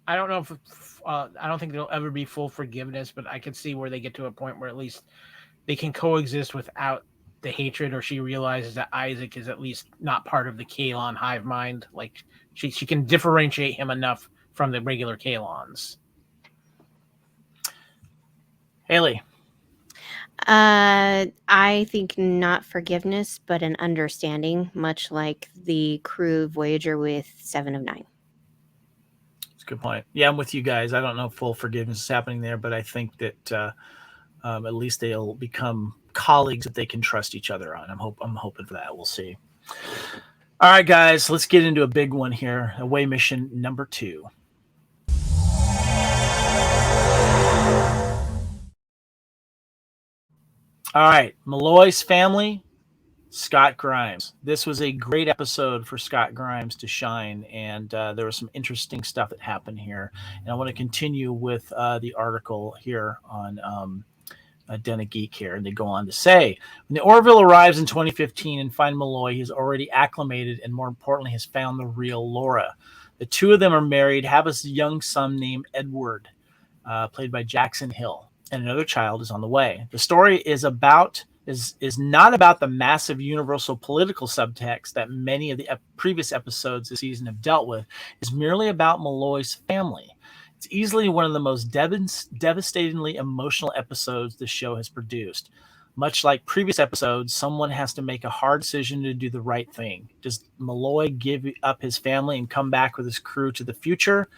I don't know if I don't think there'll ever be full forgiveness, but I can see where they get to a point where at least they can coexist without the hatred, or she realizes that Isaac is at least not part of the Kalon hive mind. Like she can differentiate him enough from the regular Kalons. Haley? I think not forgiveness, but an understanding, much like the crew of Voyager with 7 of 9. That's a good point. Yeah, I'm with you guys. I don't know if full forgiveness is happening there, but I think that at least they'll become colleagues that they can trust each other on. I'm hoping for that. We'll see. All right, guys, let's get into a big one here. Away mission number 2. All right, Malloy's family, Scott Grimes. This was a great episode for Scott Grimes to shine, and there was some interesting stuff that happened here. And I want to continue with the article here on Den of Geek here, and they go on to say, when the Orville arrives in 2015 and find Malloy, he's already acclimated and, more importantly, has found the real Laura. The two of them are married, have a young son named Edward, played by Jackson Hill, and another child is on the way. The story is not about the massive universal political subtext that many of the previous episodes this season have dealt with. It's merely about Malloy's family. It's easily one of the most devastatingly emotional episodes the show has produced. Much like previous episodes, someone has to make a hard decision to do the right thing. Does Malloy give up his family and come back with his crew to the future?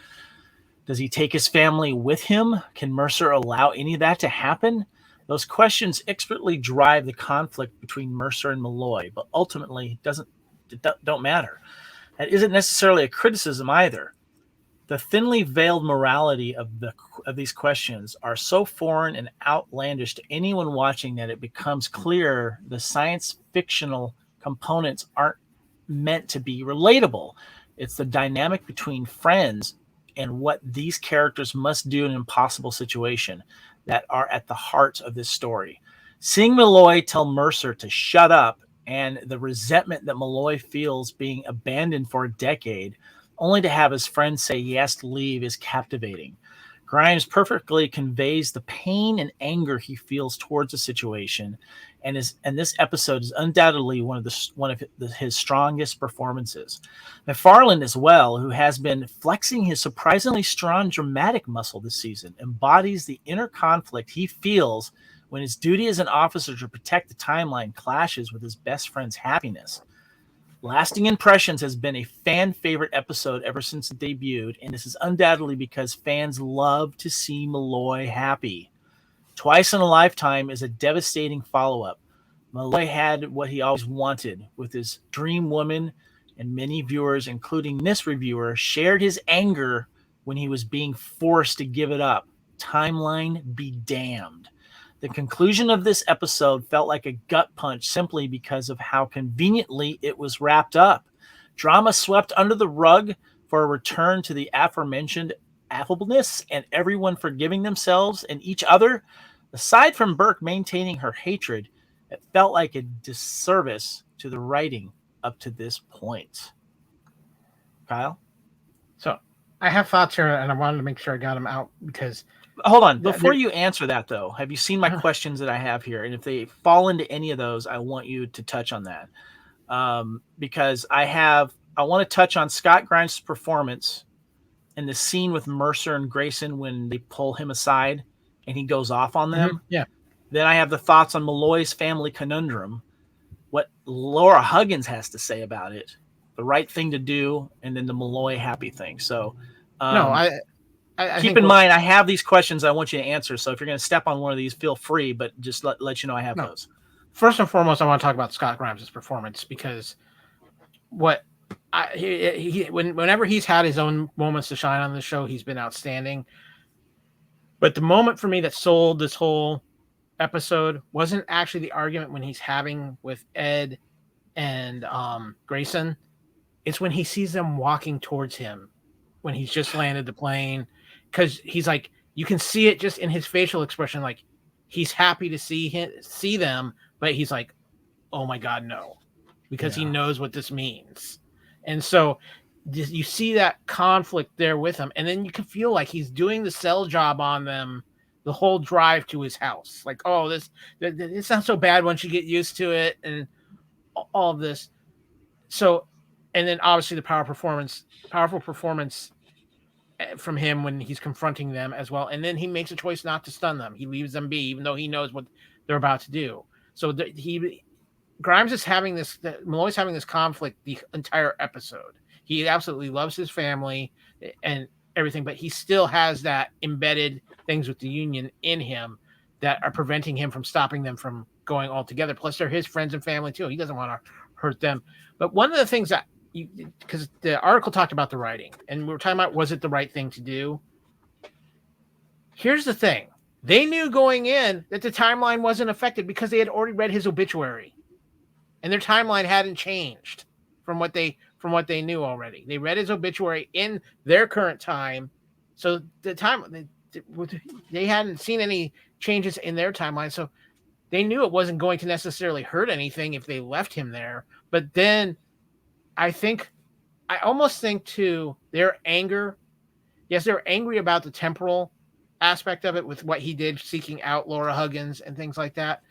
Does he take his family with him? Can Mercer allow any of that to happen? Those questions expertly drive the conflict between Mercer and Malloy, but ultimately don't matter. That isn't necessarily a criticism either. The thinly veiled morality of these questions are so foreign and outlandish to anyone watching that it becomes clear the science fictional components aren't meant to be relatable. It's the dynamic between friends and what these characters must do in an impossible situation that are at the heart of this story. Seeing Malloy tell Mercer to shut up and the resentment that Malloy feels being abandoned for a decade, only to have his friend say he has to leave, is captivating. Grimes perfectly conveys the pain and anger he feels towards the situation, and this episode is undoubtedly one of his strongest performances. McFarlane as well, who has been flexing his surprisingly strong dramatic muscle this season, embodies the inner conflict he feels when his duty as an officer to protect the timeline clashes with his best friend's happiness. Lasting Impressions has been a fan favorite episode ever since it debuted, and this is undoubtedly because fans love to see Malloy happy. Twice in a Lifetime is a devastating follow-up. Malloy had what he always wanted with his dream woman, and many viewers, including this reviewer, shared his anger when he was being forced to give it up. Timeline be damned. The conclusion of this episode felt like a gut punch simply because of how conveniently it was wrapped up. Drama swept under the rug for a return to the aforementioned affableness and everyone forgiving themselves and each other. Aside from Burke maintaining her hatred, it felt like a disservice to the writing up to this point. Kyle? So I have thoughts here, and I wanted to make sure I got them out because... Hold on. Before you answer that, though, have you seen my questions that I have here? And if they fall into any of those, I want you to touch on that. Because I want to touch on Scott Grimes' performance in the scene with Mercer and Grayson when they pull him aside and he goes off on them. Mm-hmm. Yeah. Then I have the thoughts on Malloy's family conundrum, what Laura Huggins has to say about it, the right thing to do, and then the Malloy happy thing. So, I keep in mind, I have these questions I want you to answer. So if you're going to step on one of these, feel free, but just let you know I have those. First and foremost, I want to talk about Scott Grimes' performance because whenever he's had his own moments to shine on the show, he's been outstanding. But the moment for me that sold this whole episode wasn't actually the argument when he's having with Ed and Grayson. It's when he sees them walking towards him when he's just landed the plane. Because he's like, you can see it just in his facial expression, like he's happy to see them, but he's like, oh my God, no, because he knows what this means. And so you see that conflict there with him, and then you can feel like he's doing the sell job on them the whole drive to his house. Like, oh, it's not so bad once you get used to it, and all of this. So, and then obviously the powerful performance from him when he's confronting them as well. And then he makes a choice not to stun them. He leaves them be, even though he knows what they're about to do. So Grimes is Malloy's having this conflict the entire episode. He absolutely loves his family and everything, but he still has that embedded things with the Union in him that are preventing him from stopping them from going all together. Plus they're his friends and family too. He doesn't want to hurt them. But one of the things that, because the article talked about the writing, and we were talking about, was it the right thing to do? Here's the thing. They knew going in that the timeline wasn't affected because they had already read his obituary. And their timeline hadn't changed from what they knew already. They read his obituary in their current time. So they hadn't seen any changes in their timeline. So they knew it wasn't going to necessarily hurt anything if they left him there. But then I almost think too, their anger. Yes, they're angry about the temporal aspect of it with what he did, seeking out Laura Huggins and things like that.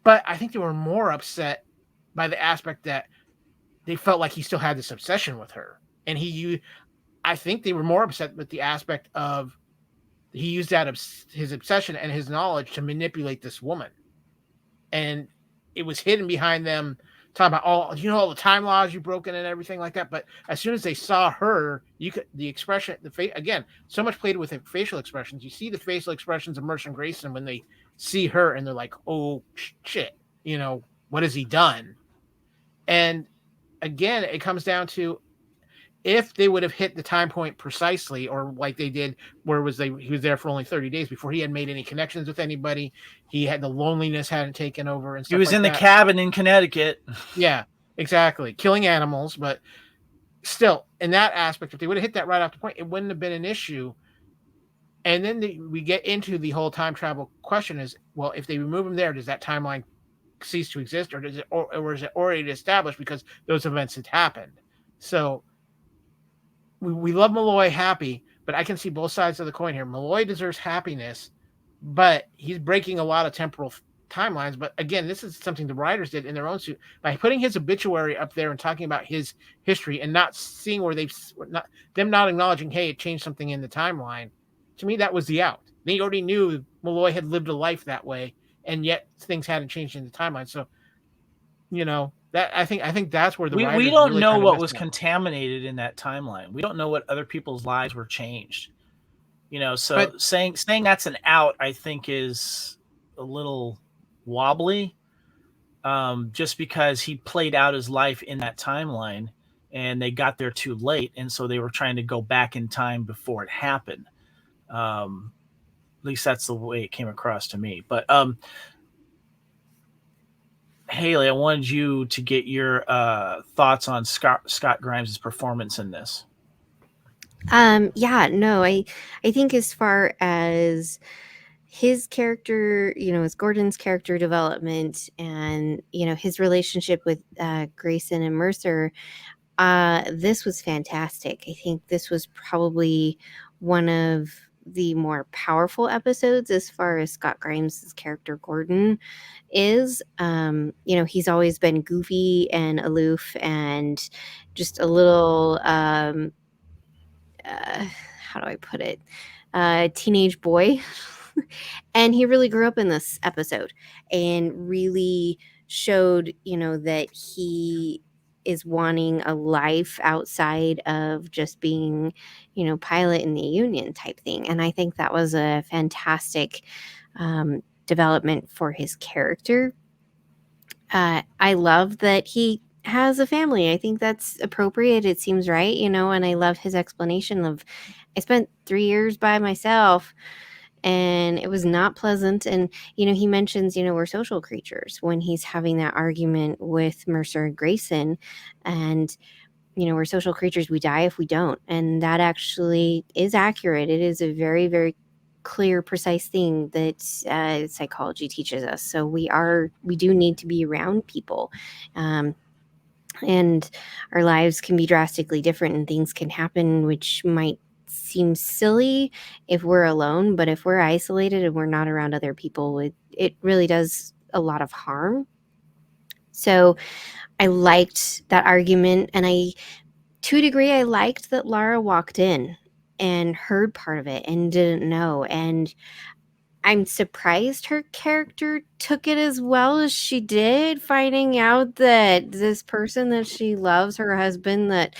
But I think they were more upset by the aspect that they felt like he still had this obsession with her. And I think they were more upset with the aspect of he used that his obsession and his knowledge to manipulate this woman, and it was hidden behind them talking about all the time laws you've broken and everything like that. But as soon as they saw her, you could the expression, the face again, so much played with facial expressions. You see the facial expressions of Mercer and Grayson when they see her, and they're like, "Oh shit, what has he done?" And again, it comes down to if they would have hit the time point precisely, or like they did, where he was there for only 30 days before he had made any connections with anybody. He had the loneliness hadn't taken over, and stuff. He was in the cabin in Connecticut. Yeah, exactly, killing animals. But still, in that aspect, if they would have hit that right off the point, it wouldn't have been an issue. And then we get into the whole time travel question: is, well, if they remove him there, does that timeline cease to exist, or is it already established because those events had happened? So we love Malloy happy, but I can see both sides of the coin here. Malloy deserves happiness, but he's breaking a lot of temporal timelines. But again, this is something the writers did in their own suit by putting his obituary up there and talking about his history and not seeing where not acknowledging, hey, it changed something in the timeline. To me, that was the out. They already knew Malloy had lived a life that way, and yet things hadn't changed in the timeline. So, that I think that's where we don't really know what was contaminated in that timeline. We don't know what other people's lives were changed. So saying that's an out, I think, is a little wobbly. Just because he played out his life in that timeline, and they got there too late, and so they were trying to go back in time before it happened. At least that's the way it came across to me. But Haley, I wanted you to get your thoughts on Scott Grimes' performance in this. I think as far as his character, as Gordon's character development and, his relationship with Grayson and Mercer, this was fantastic. I think this was probably one of the more powerful episodes as far as Scott Grimes' character Gordon is. He's always been goofy and aloof and just a little how do I put it, teenage boy. And he really grew up in this episode and really showed, that he is wanting a life outside of just being, pilot in the Union type thing. And I think that was a fantastic development for his character. I love that he has a family. I think that's appropriate. It seems right, and I love his explanation of, I spent 3 years by myself and it was not pleasant. And, he mentions, we're social creatures when he's having that argument with Mercer and Grayson. And, we're social creatures. We die if we don't. And that actually is accurate. It is a very, very clear, precise thing that psychology teaches us. So we do need to be around people. And our lives can be drastically different and things can happen, which might seem silly if we're alone, but if we're isolated and we're not around other people, it really does a lot of harm. So I liked that argument, and to a degree, I liked that Lara walked in and heard part of it and didn't know. And I'm surprised her character took it as well as she did, finding out that this person that she loves, her husband, that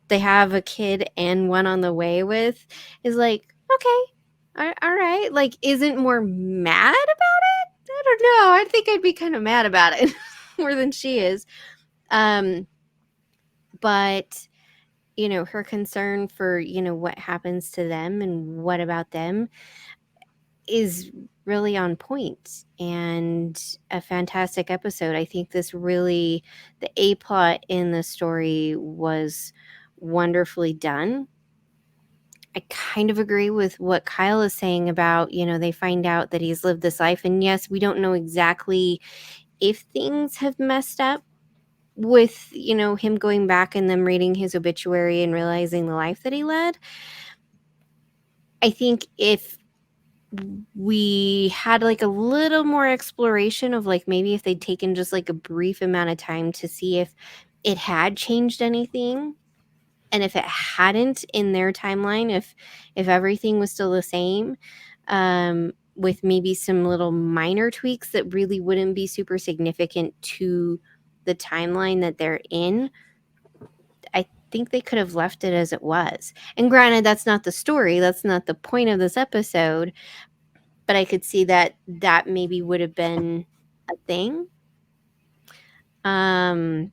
they have a kid and one on the way with, is like, okay, all right, like, isn't more mad about it? I don't know. I think I'd be kind of mad about it more than she is. But, her concern for, what happens to them and what about them is really on point and a fantastic episode. I think the A plot in the story was wonderfully done. I kind of agree with what Kyle is saying about, they find out that he's lived this life. And yes, we don't know exactly if things have messed up with, him going back and them reading his obituary and realizing the life that he led. I think if we had like a little more exploration of like maybe if they'd taken just like a brief amount of time to see if it had changed anything, And if it hadn't in their timeline, if everything was still the same, with maybe some little minor tweaks that really wouldn't be super significant to the timeline that they're in, I think they could have left it as it was. And granted, that's not the story. That's not the point of this episode. But I could see that maybe would have been a thing. But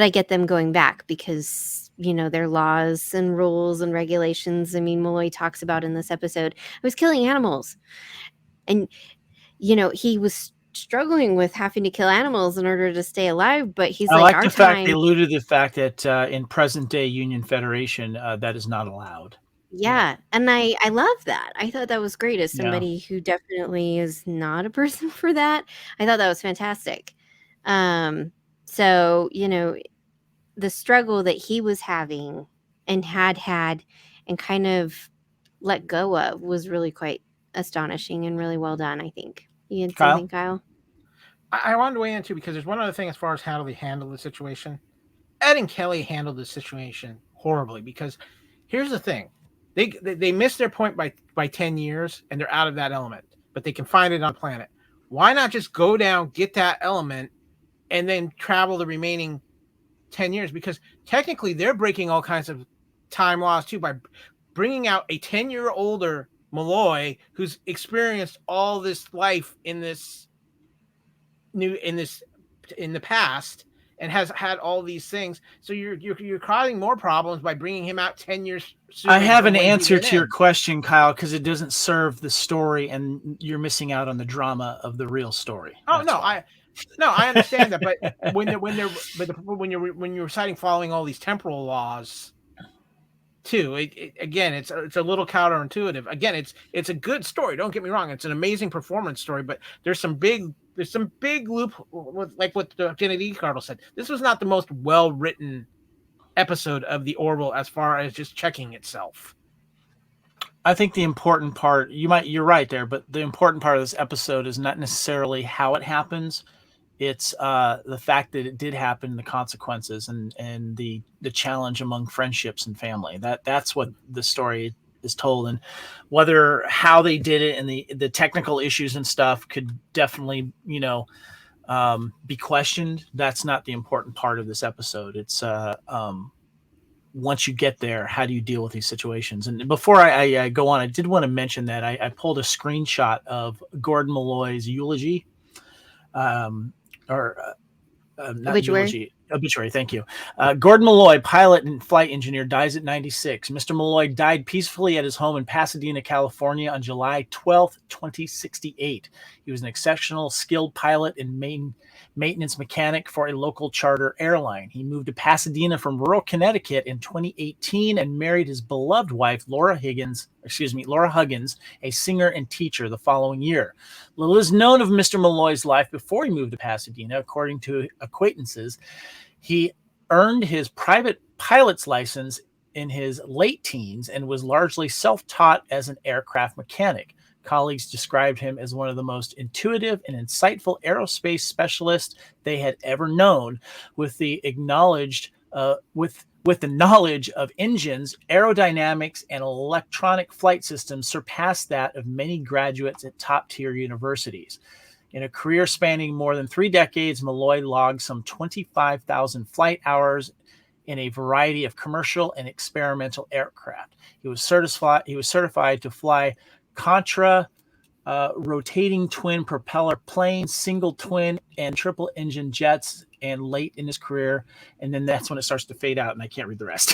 I get them going back because, their laws and rules and regulations. I mean, Malloy talks about in this episode, I was killing animals. And, he was struggling with having to kill animals in order to stay alive. But he's I like the fact they alluded to the fact that in present day Union Federation, that is not allowed. Yeah. And I love that. I thought that was great as somebody who definitely is not a person for that. I thought that was fantastic. So, the struggle that he was having and had and kind of let go of was really quite astonishing and really well done, I think. You had something, Kyle? I wanted to weigh in too, because there's one other thing as far as how they handled the situation. Ed and Kelly handled the situation horribly, because here's the thing. They missed their point by 10 years and they're out of that element, but they can find it on the planet. Why not just go down, get that element, and then travel the remaining 10 years? Because technically they're breaking all kinds of time laws too by bringing out a 10-year older Malloy who's experienced all this life in the past and has had all these things. So you're causing more problems by bringing him out 10 years sooner. I have an answer to your question, Kyle, because it doesn't serve the story and you're missing out on the drama of the real story. Oh, no, I understand that, but when you're reciting following all these temporal laws too, again, it's a little counterintuitive. Again, it's a good story. Don't get me wrong. It's an amazing performance story, but there's some big loop, like what Kennedy Cardle said. This was not the most well-written episode of the Orville as far as just checking itself. I think the important part, you're right there, but the important part of this episode is not necessarily how it happens. It's the fact that it did happen, the consequences, and the challenge among friendships and family. That's what the story is told, and whether how they did it and the technical issues and stuff could definitely be questioned. That's not the important part of this episode. It's once you get there, how do you deal with these situations? And before I go on, I did want to mention that I pulled a screenshot of Gordon Malloy's eulogy. Obituary, thank you. Gordon Malloy, pilot and flight engineer, dies at 96. Mr. Malloy died peacefully at his home in Pasadena, California on July 12th, 2068. He was an exceptional, skilled pilot and maintenance mechanic for a local charter airline. He moved to Pasadena from rural Connecticut in 2018 and married his beloved wife, Laura Huggins, a singer and teacher, the following year. Little is known of Mr. Malloy's life before he moved to Pasadena. According to acquaintances, he earned his private pilot's license in his late teens and was largely self-taught as an aircraft mechanic. Colleagues described him as one of the most intuitive and insightful aerospace specialists they had ever known, with the knowledge of engines, aerodynamics, and electronic flight systems surpassed that of many graduates at top-tier universities. In a career spanning more than 3 decades, Malloy logged some 25,000 flight hours in a variety of commercial and experimental aircraft. He was certified to fly Contra rotating twin propeller planes, single twin and triple engine jets, and late in his career. And then that's when it starts to fade out, and I can't read the rest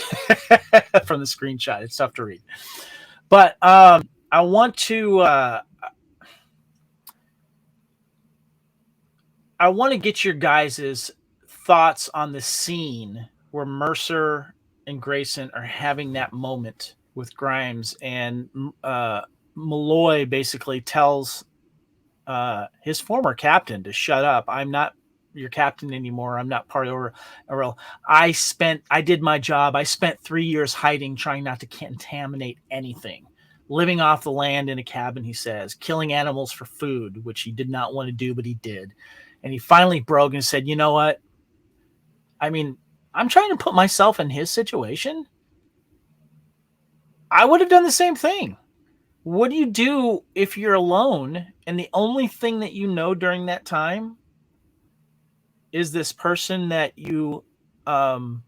from the screenshot. It's tough to read. But I want to get your guys' thoughts on the scene where Mercer and Grayson are having that moment with Grimes, and Malloy basically tells his former captain to shut up. I'm not your captain anymore. I'm not part of Orville. I did my job. I spent 3 years hiding, trying not to contaminate anything. Living off the land in a cabin, he says, killing animals for food, which he did not want to do, but he did. And he finally broke and said, you know what? I mean, I'm trying to put myself in his situation. I would have done the same thing. What do you do if you're alone and the only thing that you know during that time is this person that you, well,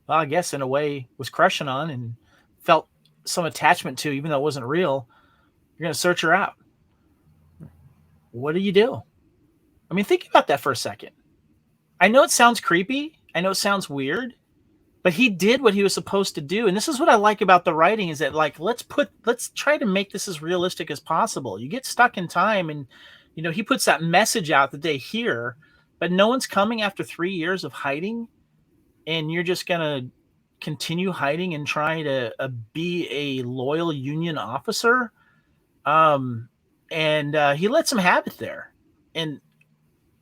I guess in a way was crushing on and felt some attachment to, even though it wasn't real? You're going to search her out. What do you do? I mean, think about that for a second. I know it sounds creepy. I know it sounds weird, but he did what he was supposed to do. And this is what I like about the writing, is that, like, let's try to make this as realistic as possible. You get stuck in time, and, you know, he puts that message out that they hear, but no one's coming after 3 years of hiding. And you're just going to continue hiding and try to be a loyal Union officer. And he lets him have it there. And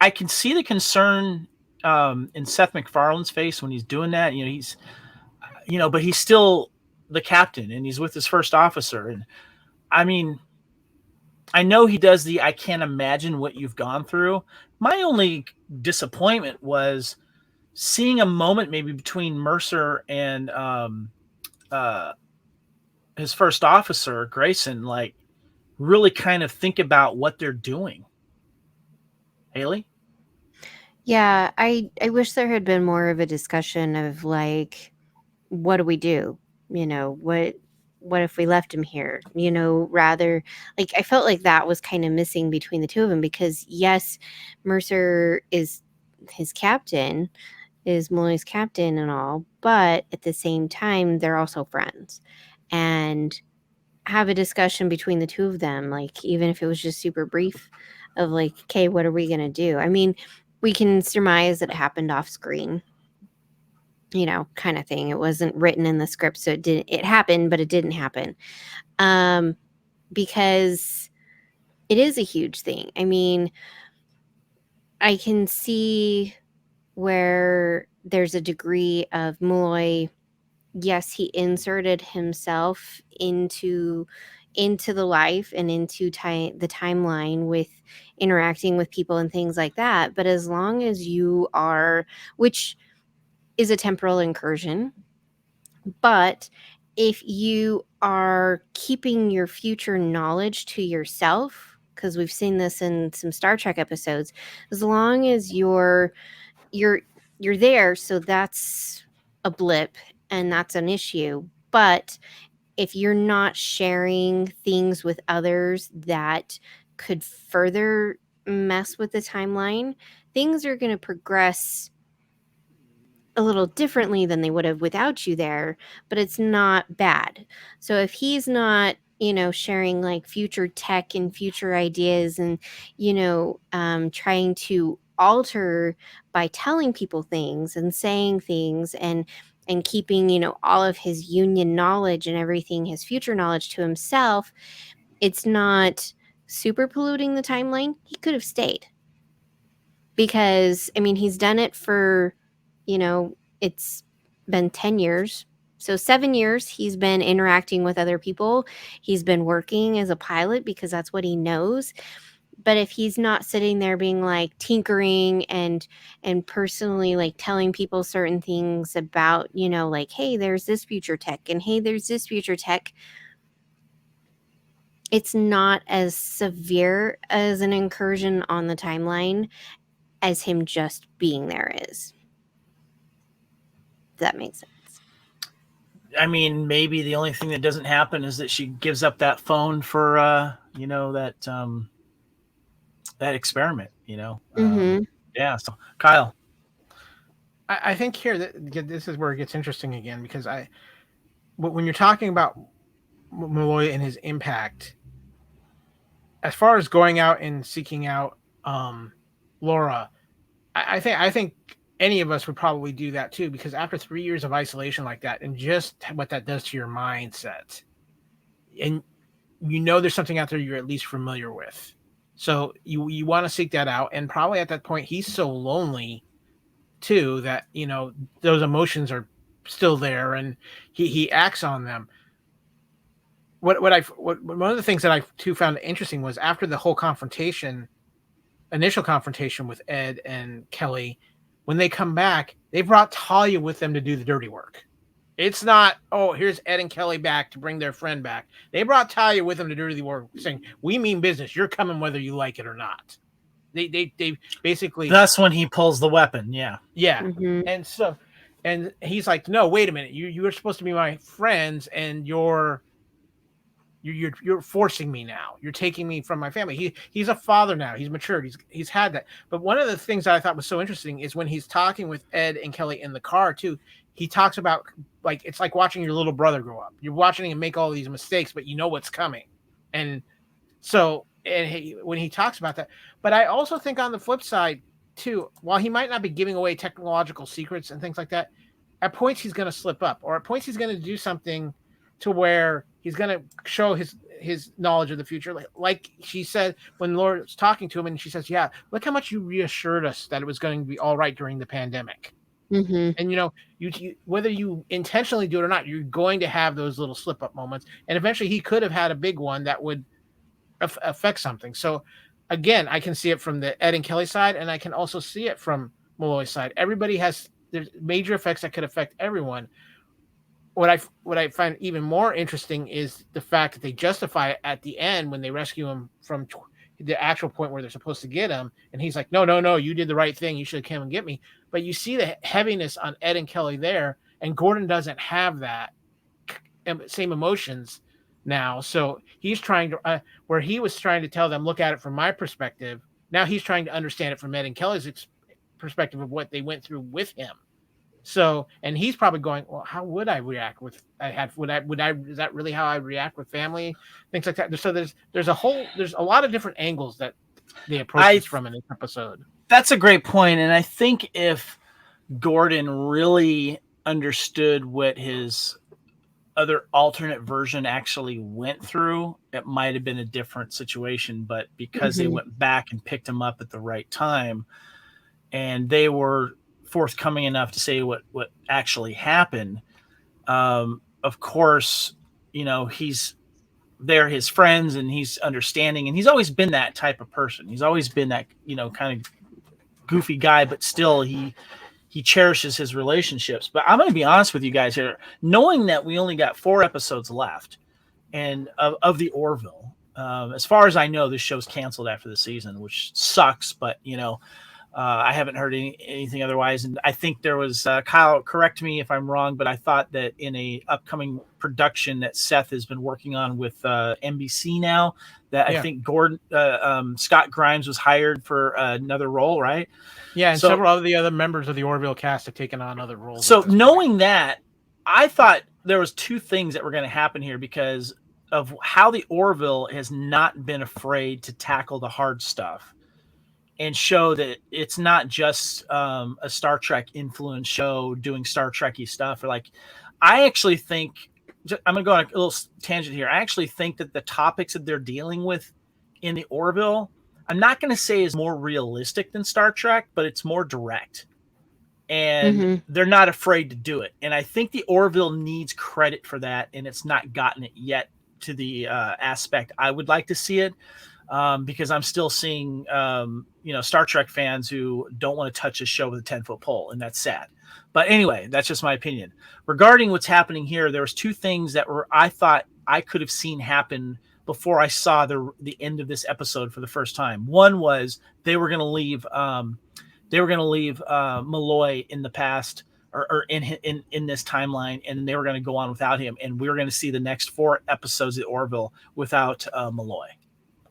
I can see the concern in Seth MacFarlane's face when he's doing that. You know, but he's still the captain, and he's with his first officer. And I mean, I know he does I can't imagine what you've gone through. My only disappointment was seeing a moment maybe between Mercer and his first officer, Grayson, like, really kind of think about what they're doing. Haley? Yeah, I wish there had been more of a discussion of, like, what do we do? You know, what if we left him here? You know, rather, like, I felt like that was kind of missing between the two of them, because yes, Mercer is his captain, is Malloy's captain and all, but at the same time, they're also friends. And have a discussion between the two of them, like, even if it was just super brief, of like, okay, what are we going to do? I mean, we can surmise that it happened off screen, you know, kind of thing. It wasn't written in the script, so it happened, but it didn't happen. Because it is a huge thing. I mean, I can see where there's a degree of Malloy. Yes, he inserted himself into the life and into the timeline with interacting with people and things like that. But as long as you are, which is a temporal incursion, but if you are keeping your future knowledge to yourself, because we've seen this in some Star Trek episodes, as long as you're there, so that's a blip and that's an issue. But if you're not sharing things with others that could further mess with the timeline, things are going to progress a little differently than they would have without you there, but it's not bad. So if he's not, you know, sharing like future tech and future ideas and, you know, trying to alter by telling people things and saying things and keeping, you know, all of his Union knowledge and everything, his future knowledge, to himself, it's not super polluting the timeline. He could have stayed, because I mean, he's done it for, you know, it's been 10 years. So 7 years he's been interacting with other people. He's been working as a pilot because that's what he knows. But if he's not sitting there being like tinkering and personally like telling people certain things about, you know, like, hey, there's this future tech and hey, there's this future tech, it's not as severe as an incursion on the timeline as him just being there is. If that makes sense. I mean, maybe the only thing that doesn't happen is that she gives up that phone for, you know, that experiment, you know? Yeah. So, Kyle. I think here that this is where it gets interesting again, because when you're talking about Malloy and his impact, as far as going out and seeking out Laura, I think any of us would probably do that too, because after 3 years of isolation like that, and just what that does to your mindset, and you know there's something out there you're at least familiar with, so you want to seek that out. And probably at that point he's so lonely too that, you know, those emotions are still there and he acts on them. One of the things that I too found interesting was after the whole initial confrontation with Ed and Kelly, when they come back, they brought Talia with them to do the dirty work. It's not, oh, here's Ed and Kelly back to bring their friend back. They brought Talia with them to do the work, saying, we mean business. You're coming whether you like it or not. They basically... That's when he pulls the weapon, yeah. Yeah. Mm-hmm. And he's like, no, wait a minute. You were supposed to be my friends, and you're forcing me now. You're taking me from my family. He's a father now. He's matured. He's had that. But one of the things that I thought was so interesting is when he's talking with Ed and Kelly in the car too, he talks about, like, it's like watching your little brother grow up. You're watching him make all these mistakes, but you know what's coming. And so, when he talks about that, but I also think on the flip side too, while he might not be giving away technological secrets and things like that, at points he's going to slip up, or at points he's going to do something to where he's going to show his knowledge of the future. Like she said, when Laura's talking to him and she says, yeah, look how much you reassured us that it was going to be all right during the pandemic. Mm-hmm. And, you whether you intentionally do it or not, you're going to have those little slip up moments. And eventually he could have had a big one that would affect something. So again, I can see it from the Ed and Kelly side, and I can also see it from Malloy's side. Everybody there's major effects that could affect everyone. What I find even more interesting is the fact that they justify it at the end when they rescue him from the actual point where they're supposed to get him. And he's like, no, you did the right thing. You should have come and get me. But you see the heaviness on Ed and Kelly there, and Gordon doesn't have that same emotions now. So he's trying to, where he was trying to tell them, look at it from my perspective. Now he's trying to understand it from Ed and Kelly's perspective of what they went through with him. So, and he's probably going, well, how would I react is that really how I react with family? Things like that. So there's a lot of different angles that they approach this from in this episode. That's a great point. And I think if Gordon really understood what his other alternate version actually went through, it might have been a different situation. But because they went back and picked him up at the right time, and they were forthcoming enough to say what actually happened, of course, they're his friends and he's understanding, and he's always been that type of person. He's always been that, kind of goofy guy, but still he cherishes his relationships. But I'm going to be honest with you guys here, knowing that we only got 4 episodes left and of the Orville, as far as I know, this show's canceled after the season, which sucks, but I haven't heard anything otherwise. And I think there was, Kyle, correct me if I'm wrong, but I thought that in a upcoming production that Seth has been working on with NBC now, that I think Scott Grimes was hired for another role, right? Yeah, and several of the other members of the Orville cast have taken on other roles. So knowing that, I thought there was 2 things that were going to happen here because of how the Orville has not been afraid to tackle the hard stuff and show that it's not just a Star Trek influence show doing Star Trek-y stuff. Or I actually think, I'm going to go on a little tangent here. I actually think that the topics that they're dealing with in the Orville, I'm not going to say is more realistic than Star Trek, but it's more direct. And they're not afraid to do it. And I think the Orville needs credit for that, and it's not gotten it yet to the aspect I would like to see it. Because I'm still seeing, Star Trek fans who don't want to touch a show with a 10-foot pole, and that's sad. But anyway, that's just my opinion. Regarding what's happening here, there was 2 things that I thought I could have seen happen before I saw the end of this episode for the first time. One was they were going to leave Malloy in the past or in this timeline, and they were going to go on without him, and we were going to see the next 4 episodes of Orville without Malloy.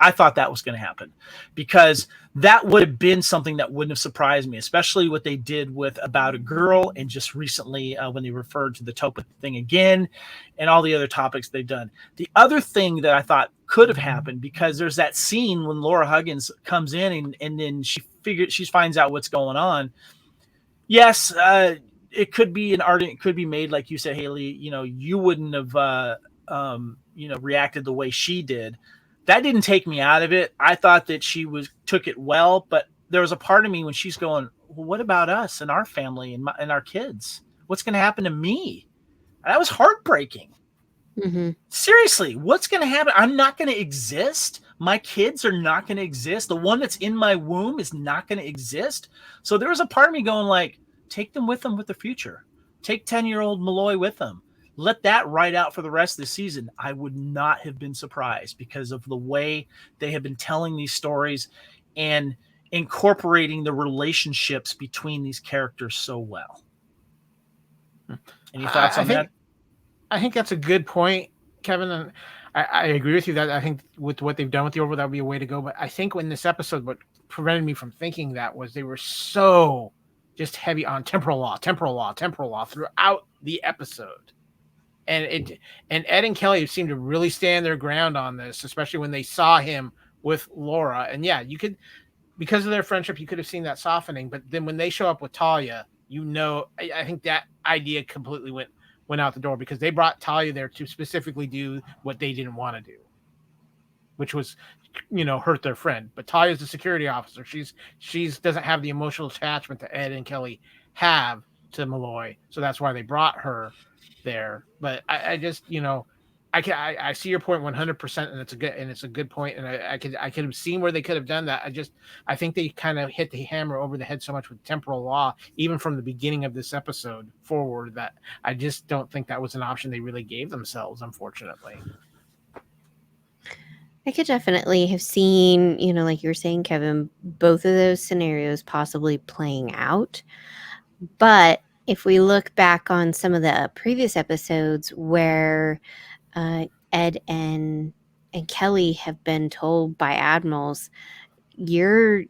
I thought that was going to happen because that would have been something that wouldn't have surprised me, especially what they did with About a Girl and just recently when they referred to the Topa thing again and all the other topics they've done. The other thing that I thought could have happened, because there's that scene when Laura Huggins comes in and then she finds out what's going on. Yes, it could be an art. It could be made, like you said, Haley, you wouldn't have, reacted the way she did. That didn't take me out of it. I thought that she took it well, but there was a part of me when she's going, well, what about us and our family and our kids? What's going to happen to me? That was heartbreaking. Seriously, what's going to happen? I'm not going to exist. My kids are not going to exist. The one that's in my womb is not going to exist. So there was a part of me going like, take them with the future. Take 10-year-old Malloy with them. Let that ride out for the rest of the season. I would not have been surprised because of the way they have been telling these stories and incorporating the relationships between these characters so well. Any thoughts on that? I think that's a good point, Kevin. And I agree with you that I think with what they've done with the Orville, that would be a way to go. But I think in this episode, what prevented me from thinking that was they were so just heavy on temporal law throughout the episode. And Ed and Kelly seemed to really stand their ground on this, especially when they saw him with Laura. And yeah, you could, because of their friendship, you could have seen that softening. But then when they show up with Talia, I think that idea completely went out the door, because they brought Talia there to specifically do what they didn't want to do, which was, hurt their friend. But Talia's the security officer. She's doesn't have the emotional attachment that Ed and Kelly have to Malloy, so that's why they brought her there. But I just, I see your point 100%, and it's a good point, and I could have seen where they could have done that. I think they kind of hit the hammer over the head so much with temporal law, even from the beginning of this episode forward, that I just don't think that was an option they really gave themselves, unfortunately. I could definitely have seen, like you were saying, Kevin, both of those scenarios possibly playing out. But if we look back on some of the previous episodes where Ed and Kelly have been told by admirals, they're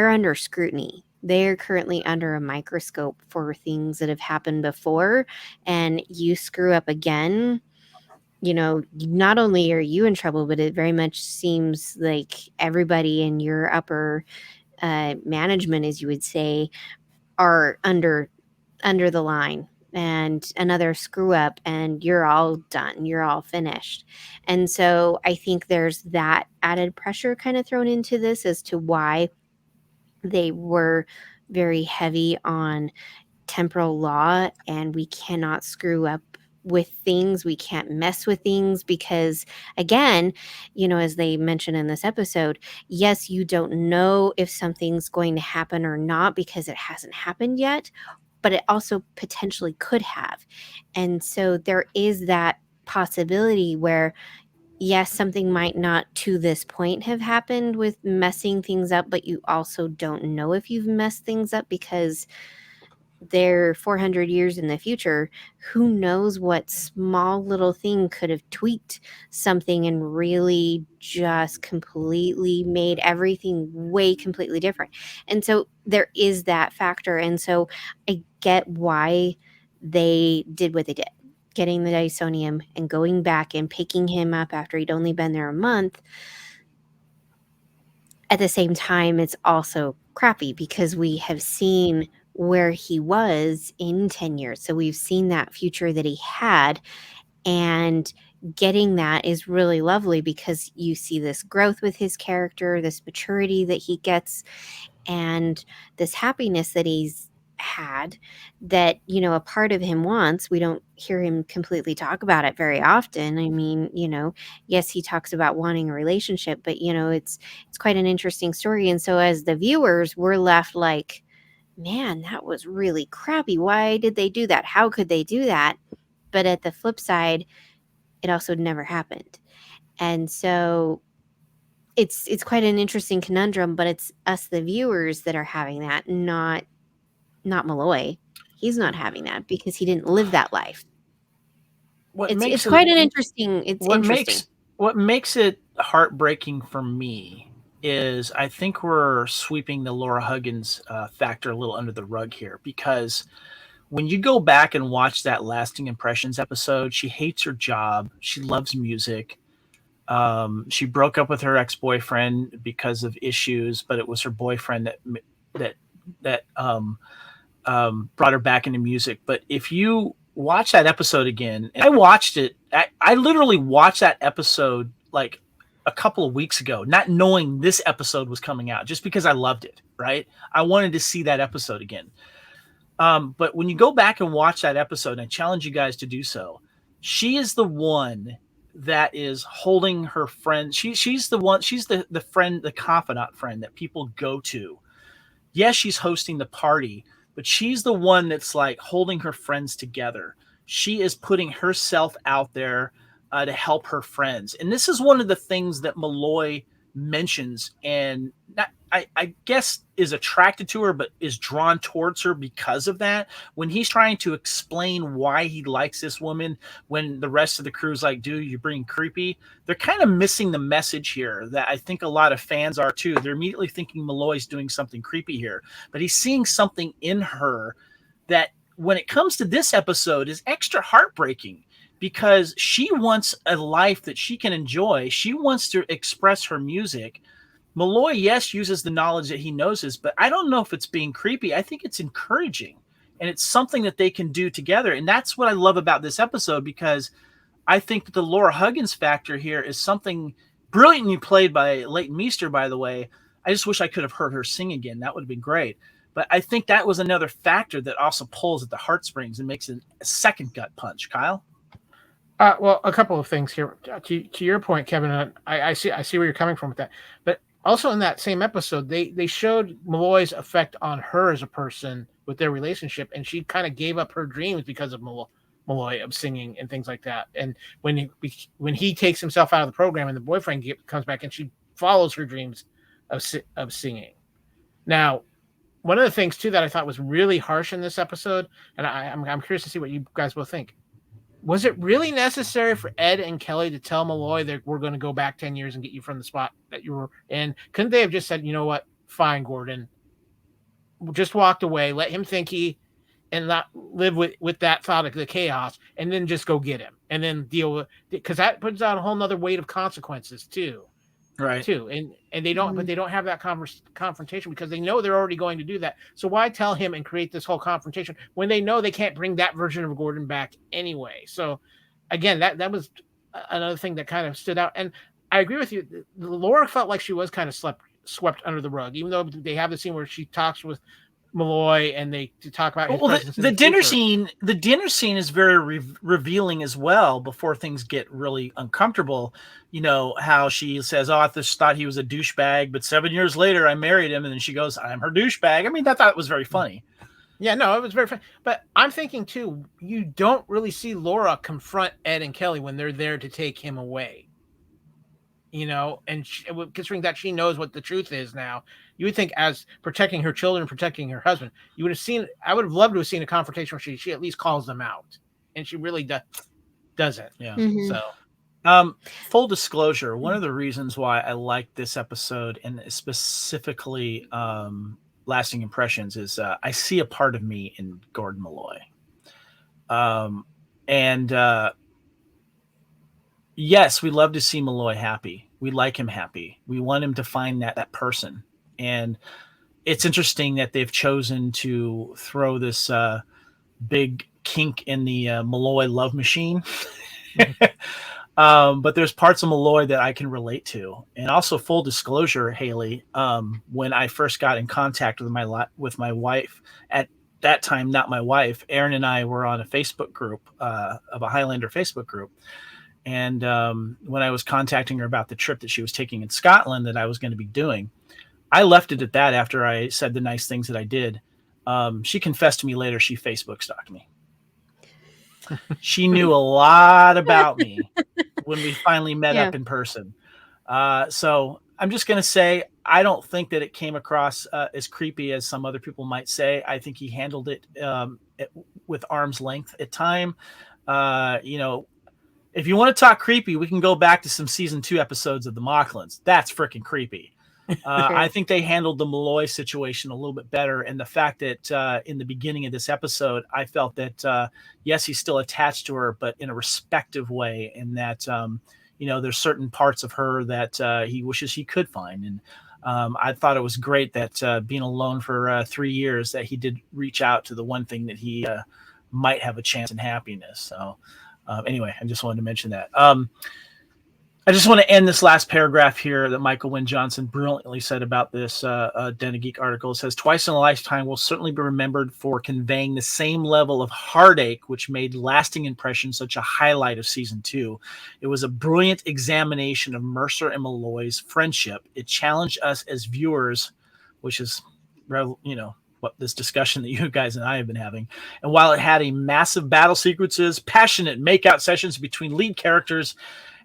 under scrutiny. They're currently under a microscope for things that have happened before, and you screw up again, not only are you in trouble, but it very much seems like everybody in your upper management, as you would say, are under the line, and another screw up and you're all done, you're all finished. And so I think there's that added pressure kind of thrown into this as to why they were very heavy on temporal law, and we cannot screw up with things, we can't mess with things, because again, as they mentioned in this episode, yes, you don't know if something's going to happen or not because it hasn't happened yet, but it also potentially could have. And so there is that possibility where, yes, something might not to this point have happened with messing things up, but you also don't know if you've messed things up because they're 400 years in the future. Who knows what small little thing could have tweaked something and really just completely made everything way completely different. And so there is that factor. And so I get why they did what they did, getting the Dysonium and going back and picking him up after he'd only been there a month. At the same time, it's also crappy because we have seen where he was in 10 years. So we've seen that future that he had, and getting that is really lovely because you see this growth with his character, this maturity that he gets, and this happiness that he's had that, a part of him wants. We don't hear him completely talk about it very often. I mean, yes, he talks about wanting a relationship, but it's quite an interesting story. And so as the viewers, we're left like, man, that was really crappy. Why did they do that? How could they do that? But at the flip side, it also never happened. And so it's quite an interesting conundrum, but it's us, the viewers, that are having that, not Malloy. He's not having that because he didn't live that life. It's quite an interesting. What makes it heartbreaking for me is I think we're sweeping the Laura Huggins factor a little under the rug here, because when you go back and watch that Lasting Impressions episode, she hates her job. She loves music. She broke up with her ex-boyfriend because of issues, but it was her boyfriend that brought her back into music. But if you watch that episode again, and I watched it, I literally watched that episode like a couple of weeks ago, not knowing this episode was coming out, just because I loved it, right? I wanted to see that episode again. But when you go back and watch that episode, and I challenge you guys to do so, she is the one that is holding her friend. She's the one. She's the friend, the confidant friend that people go to. Yes, she's hosting the party, but she's the one that's like holding her friends together. She is putting herself out there to help her friends. And this is one of the things that Malloy mentions and I guess is attracted to her, but is drawn towards her because of that. When he's trying to explain why he likes this woman, when the rest of the crew's like, dude, you're being creepy, they're kind of missing the message here that I think a lot of fans are too. They're immediately thinking Malloy's doing something creepy here, but he's seeing something in her that when it comes to this episode is extra heartbreaking, because she wants a life that she can enjoy. She wants to express her music. Malloy, yes, uses the knowledge that he knows this, but I don't know if it's being creepy. I think it's encouraging, and it's something that they can do together. And that's what I love about this episode, because I think that the Laura Huggins factor here is something brilliantly played by Leighton Meester, by the way. I just wish I could have heard her sing again. That would have been great. But I think that was another factor that also pulls at the heartstrings and makes it a second gut punch. Kyle? Well, a couple of things here. To your point, Kevin, I see where you're coming from with that. But also in that same episode, they showed Malloy's effect on her as a person with their relationship, and she kind of gave up her dreams because of Malloy, of singing and things like that. And when he takes himself out of the program and the boyfriend comes back, and she follows her dreams of singing. Now, one of the things too that I thought was really harsh in this episode, and I'm curious to see what you guys both think. Was it really necessary for Ed and Kelly to tell Malloy that we're going to go back 10 years and get you from the spot that you were in? Couldn't they have just said, you know what, fine, Gordon, just walked away, let him think and not live with that thought of the chaos, and then just go get him and then deal with, because that puts out a whole nother weight of consequences too. Right. Too. And they don't, but they don't have that confrontation because they know they're already going to do that. So why tell him and create this whole confrontation when they know they can't bring that version of Gordon back anyway? So again, that was another thing that kind of stood out. And I agree with you. Laura felt like she was kind of swept under the rug, even though they have the scene where she talks with Malloy and they talk about his presence the dinner scene. The dinner scene is very revealing as well. Before things get really uncomfortable, you know how she says, "Oh, I just thought he was a douchebag, but 7 years later, I married him," and then she goes, "I'm her douchebag." I mean, I thought it was very funny. Yeah, no, it was very funny. But I'm thinking too, you don't really see Laura confront Ed and Kelly when they're there to take him away. You know, and considering that she knows what the truth is now, you would think as protecting her children, protecting her husband, you would have seen. I would have loved to have seen a confrontation where she at least calls them out, and she really doesn't. Yeah. Mm-hmm. So, full disclosure, one of the reasons why I like this episode and specifically lasting impressions is I see a part of me in Gordon Malloy, and yes, we love to see Malloy happy. We like him happy. We want him to find that person. And it's interesting that they've chosen to throw this big kink in the Malloy love machine. But there's parts of Malloy that I can relate to. And also, full disclosure, Haley, when I first got in contact with my wife, at that time, not my wife, Erin and I were on a Facebook group, of a Highlander Facebook group. And when I was contacting her about the trip that she was taking in Scotland that I was going to be doing, I left it at that after I said the nice things that I did. She confessed to me later she Facebook stalked me. She knew a lot about me when we finally met up in person. So I'm just going to say, I don't think that it came across as creepy as some other people might say. I think he handled it with arm's length at time. You know, if you want to talk creepy, we can go back to some season 2 episodes of the Mocklins. That's freaking creepy. I think they handled the Malloy situation a little bit better. And the fact that in the beginning of this episode, I felt that, yes, he's still attached to her, but in a respective way. And that, you know, there's certain parts of her that he wishes he could find. And I thought it was great that being alone for 3 years, that he did reach out to the one thing that he might have a chance in happiness. So, anyway, I just wanted to mention that. I just want to end this last paragraph here that Michael Wynne Johnson brilliantly said about this Den of Geek article. It says, "Twice in a Lifetime will certainly be remembered for conveying the same level of heartache which made lasting impression such a highlight of season 2. It was a brilliant examination of Mercer and Malloy's friendship. It challenged us as viewers," which is, what this discussion that you guys and I have been having. "And while it had a massive battle sequences, passionate makeout sessions between lead characters,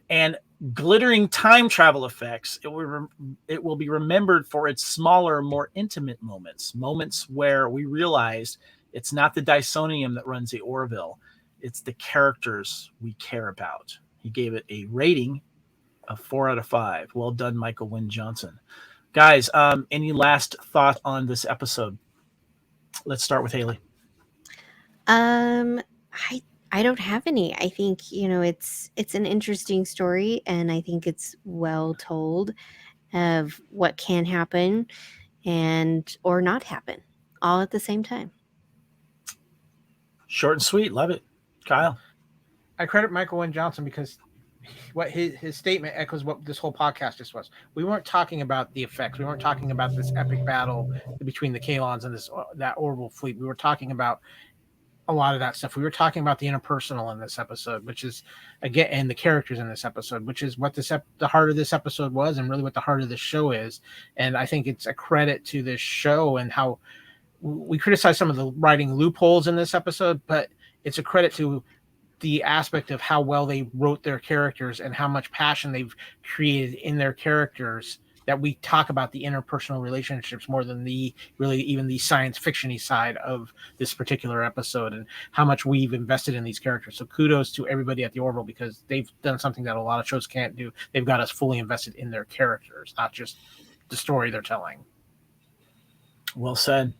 and glittering time travel effects, it will be remembered for its smaller, more intimate moments where we realized it's not the Dysonium that runs the Orville, it's the characters we care about." He gave it a rating of 4 out of 5. Well done, Michael Wynne Johnson. Guys, any last thought on this episode? Let's start with Haley. I don't have any. I think, it's an interesting story, and I think it's well told of what can happen or not happen all at the same time. Short and sweet. Love it. Kyle. I credit Michael Wynne Johnson because what his statement echoes what this whole podcast just was. We weren't talking about the effects. We weren't talking about this epic battle between the Kalons and that Orville fleet. We were talking about a lot of that stuff. We were talking about the interpersonal in this episode, which is, again, and the characters in this episode, which is what the heart of this episode was, and really what the heart of this show is. And I think it's a credit to this show and how we criticize some of the writing loopholes in this episode, but it's a credit to the aspect of how well they wrote their characters and how much passion they've created in their characters, that we talk about the interpersonal relationships more than even the science fiction-y side of this particular episode, and how much we've invested in these characters. So kudos to everybody at the Orville, because they've done something that a lot of shows can't do. They've got us fully invested in their characters, not just the story they're telling. Well said.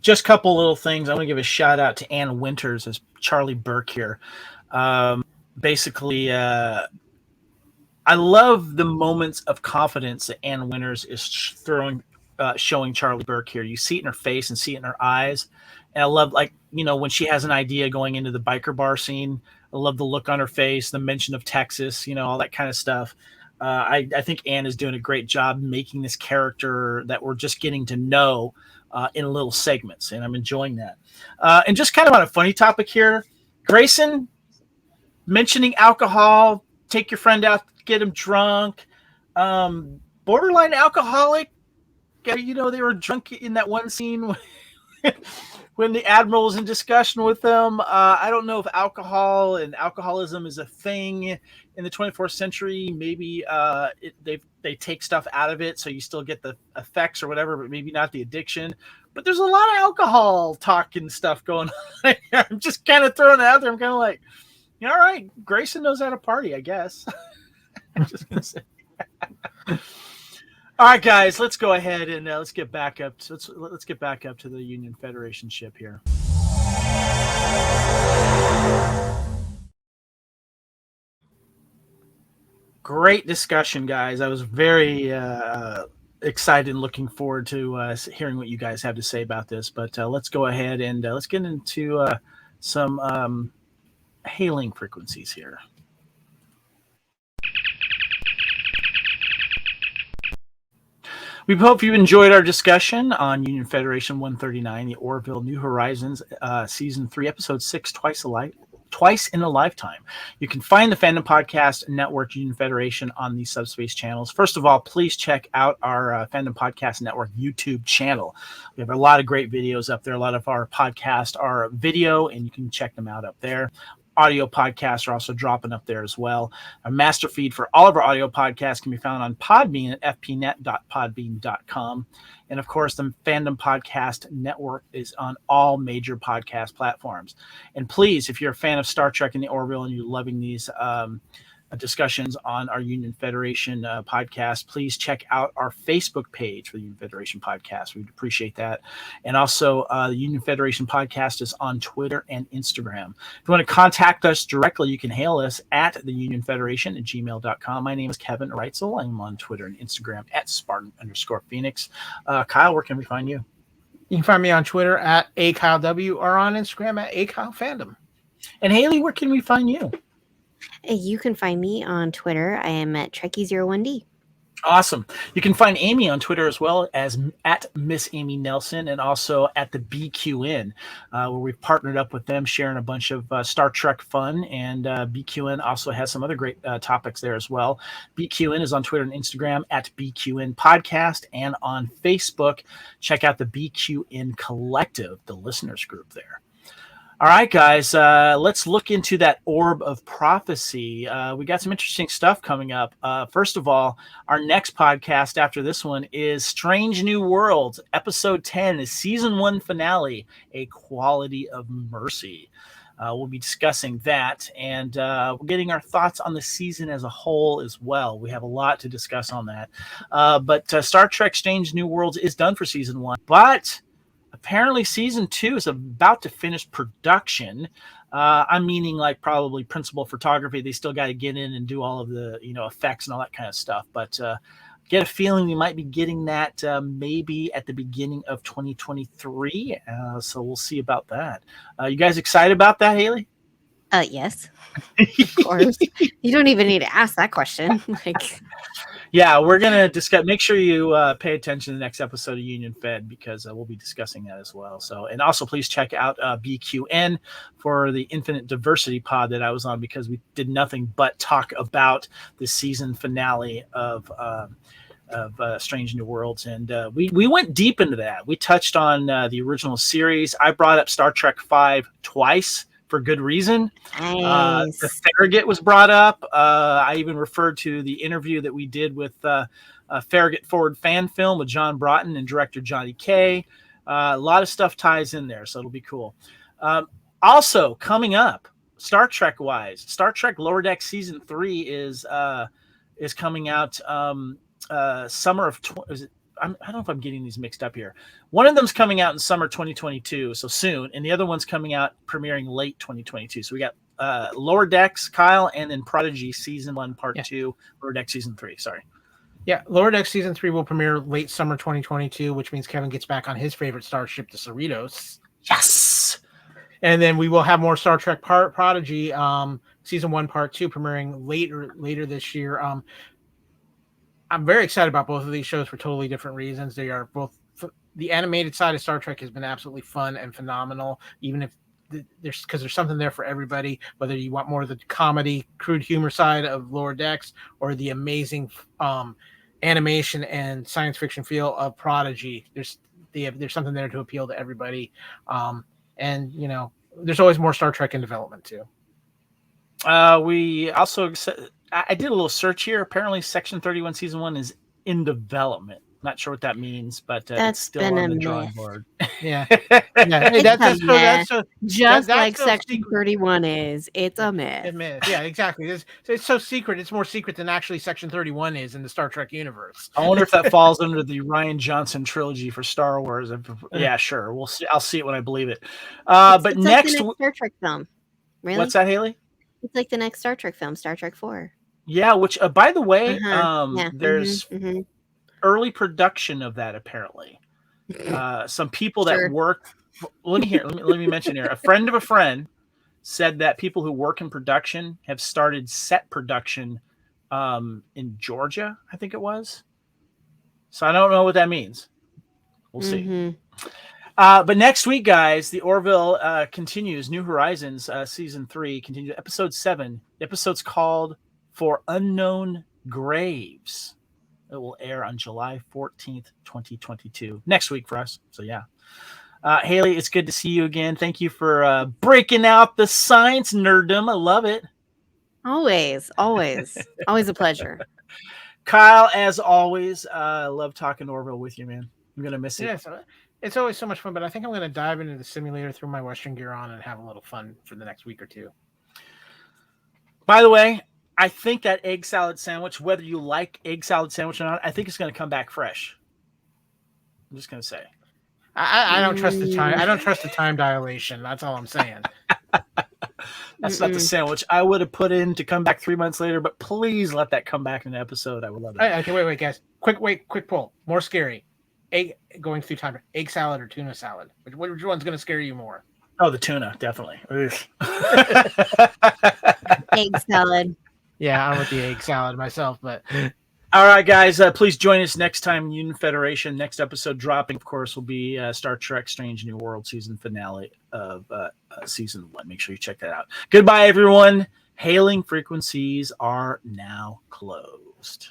Just a couple little things. I want to give a shout out to Ann Winters as Charlie Burke here. Basically, I love the moments of confidence that Ann Winters is showing Charlie Burke here. You see it in her face and see it in her eyes. And I love, when she has an idea going into the biker bar scene, I love the look on her face, the mention of Texas, all that kind of stuff. I think Ann is doing a great job making this character that we're just getting to know in little segments, and I'm enjoying that. And just kind of on a funny topic here, Grayson mentioning alcohol, take your friend out, get him drunk, borderline alcoholic. They were drunk in that one scene when the Admiral was in discussion with them. I don't know if alcohol and alcoholism is a thing in the 24th century. Maybe they take stuff out of it so you still get the effects or whatever, but maybe not the addiction. But there's a lot of alcohol talk and stuff going on. I'm just kind of throwing it out there. I'm kind of like, all right, Grayson knows how to party, I guess. I'm just gonna say. All right, guys, let's go ahead and let's get back up. Let's get back up to the Union Federation ship here. Great discussion, guys. I was very excited and looking forward to hearing what you guys have to say about this. But let's go ahead and let's get into some hailing frequencies here. We hope you enjoyed our discussion on Union Federation 139, the Orville New Horizons, Season 3, Episode 6, Twice in a Lifetime. You can find the Fandom Podcast Network Union Federation on the Subspace channels. First of all, please check out our Fandom Podcast Network YouTube channel. We have a lot of great videos up there. A lot of our podcasts are video, and you can check them out up there. Audio podcasts are also dropping up there as well. Our master feed for all of our audio podcasts can be found on Podbean at fpnet.podbean.com. And of course, the Fandom Podcast Network is on all major podcast platforms. And please, if you're a fan of Star Trek and the Orville and you're loving these discussions on our Union Federation podcast, please check out our Facebook page for the Union Federation podcast. We'd appreciate that. And also the Union Federation podcast is on Twitter and Instagram. If you want to contact us directly, you can hail us at the Union Federation at gmail.com. My name is Kevin Reitzel. I'm on Twitter and Instagram at Spartan_Phoenix. Kyle, where can we find you? You can find me on Twitter at AKyleW or on Instagram at AKyleFandom. And Haley, where can we find you? You can find me on Twitter. I am at Trekkie01D. Awesome. You can find Amy on Twitter as well as at Miss Amy Nelson, and also at the BQN, where we've partnered up with them, sharing a bunch of Star Trek fun. And BQN also has some other great topics there as well. BQN is on Twitter and Instagram at BQN Podcast, and on Facebook, check out the BQN Collective, the listeners group there. All right, guys, let's look into that Orb of Prophecy. We got some interesting stuff coming up. First of all, our next podcast after this one is Strange New Worlds. Episode 10 is Season 1 finale, A Quality of Mercy. We'll be discussing that, and we're getting our thoughts on the season as a whole as well. We have a lot to discuss on that. But Star Trek Strange New Worlds is done for Season 1, but apparently Season 2 is about to finish production. I'm meaning like probably principal photography. They still got to get in and do all of the effects and all that kind of stuff. But get a feeling we might be getting that maybe at the beginning of 2023. So we'll see about that. You guys excited about that, Haley? Yes, of course. You don't even need to ask that question. Yeah, we're going to discuss. Make sure you pay attention to the next episode of Union Fed, because we'll be discussing that as well. So, and also please check out BQN for the Infinite Diversity pod that I was on, because we did nothing but talk about the season finale of Strange New Worlds, and we went deep into that. We touched on the original series. I brought up Star Trek V twice, for good reason. Nice. The Farragut was brought up. I even referred to the interview that we did with Farragut Forward Fan Film with John Broughton and director Johnny Kay. A lot of stuff ties in there, so it'll be cool. Also, coming up, Star Trek wise, Star Trek Lower Deck Season 3 is coming out summer of I don't know if I'm getting these mixed up here. One of them's coming out in summer 2022, so soon, and the other one's coming out premiering late 2022. So we got Lower Decks, Kyle, and then Prodigy Season 1, Part 2, Lower Deck Season 3. Sorry. Yeah, Lower Deck Season 3 will premiere late summer 2022, which means Kevin gets back on his favorite starship, the Cerritos. Yes! And then we will have more Star Trek Prodigy Season 1, Part 2 premiering later this year. I'm very excited about both of these shows for totally different reasons. They are both, the animated side of Star Trek has been absolutely fun and phenomenal, even if there's something there for everybody, whether you want more of the comedy, crude humor side of Lower Decks, or the amazing animation and science fiction feel of Prodigy. There's something there to appeal to everybody. And there's always more Star Trek in development too. We also, I did a little search here. Apparently Section 31 Season 1 is in development. Not sure what that means, but it's still on the drawing board. Yeah. Hey, that's like Section 31 is. It's a myth. Yeah, exactly. It's so secret. It's more secret than actually Section 31 is in the Star Trek universe. I wonder if that falls under the Rian Johnson trilogy for Star Wars. Yeah, sure. We'll see. I'll see it when I believe it. But it's next, like the next Star Trek film. Really? What's that, Haley? It's like the next Star Trek film, Star Trek 4. Yeah, which by the way, Yeah. there's early production of that apparently. Some people that work. Let me mention here. A friend of a friend said that people who work in production have started set production in Georgia, I think it was. So I don't know what that means. We'll see. But next week, guys, the Orville continues. New Horizons Season 3 continues. Episode 7. The episode's called For Unknown Graves. It will air on July 14th, 2022. Next week for us. So, yeah. Haley, it's good to see you again. Thank you for breaking out the science nerddom. I love it. Always a pleasure. Kyle, as always, I love talking Orville with you, man. I'm going to miss it. Yeah, it's always so much fun, but I think I'm going to dive into the simulator, throw my Western gear on, and have a little fun for the next week or two. By the way, I think that egg salad sandwich, whether you like egg salad sandwich or not, I think it's going to come back fresh. I'm just going to say. I don't trust the time. I don't trust the time dilation. That's all I'm saying. That's not the sandwich I would have put in to come back 3 months later, but please let that come back in an episode. I would love it. Okay, wait, guys. Quick poll. More scary. Egg going through time. Egg salad or tuna salad? Which one's going to scare you more? Oh, the tuna, definitely. Egg salad. Yeah, I'm with the egg salad myself, but all right, guys, please join us next time. Union Federation. Next episode dropping, of course, will be Star Trek: Strange New World season finale of season 1. Make sure you check that out. Goodbye, everyone. Hailing frequencies are now closed.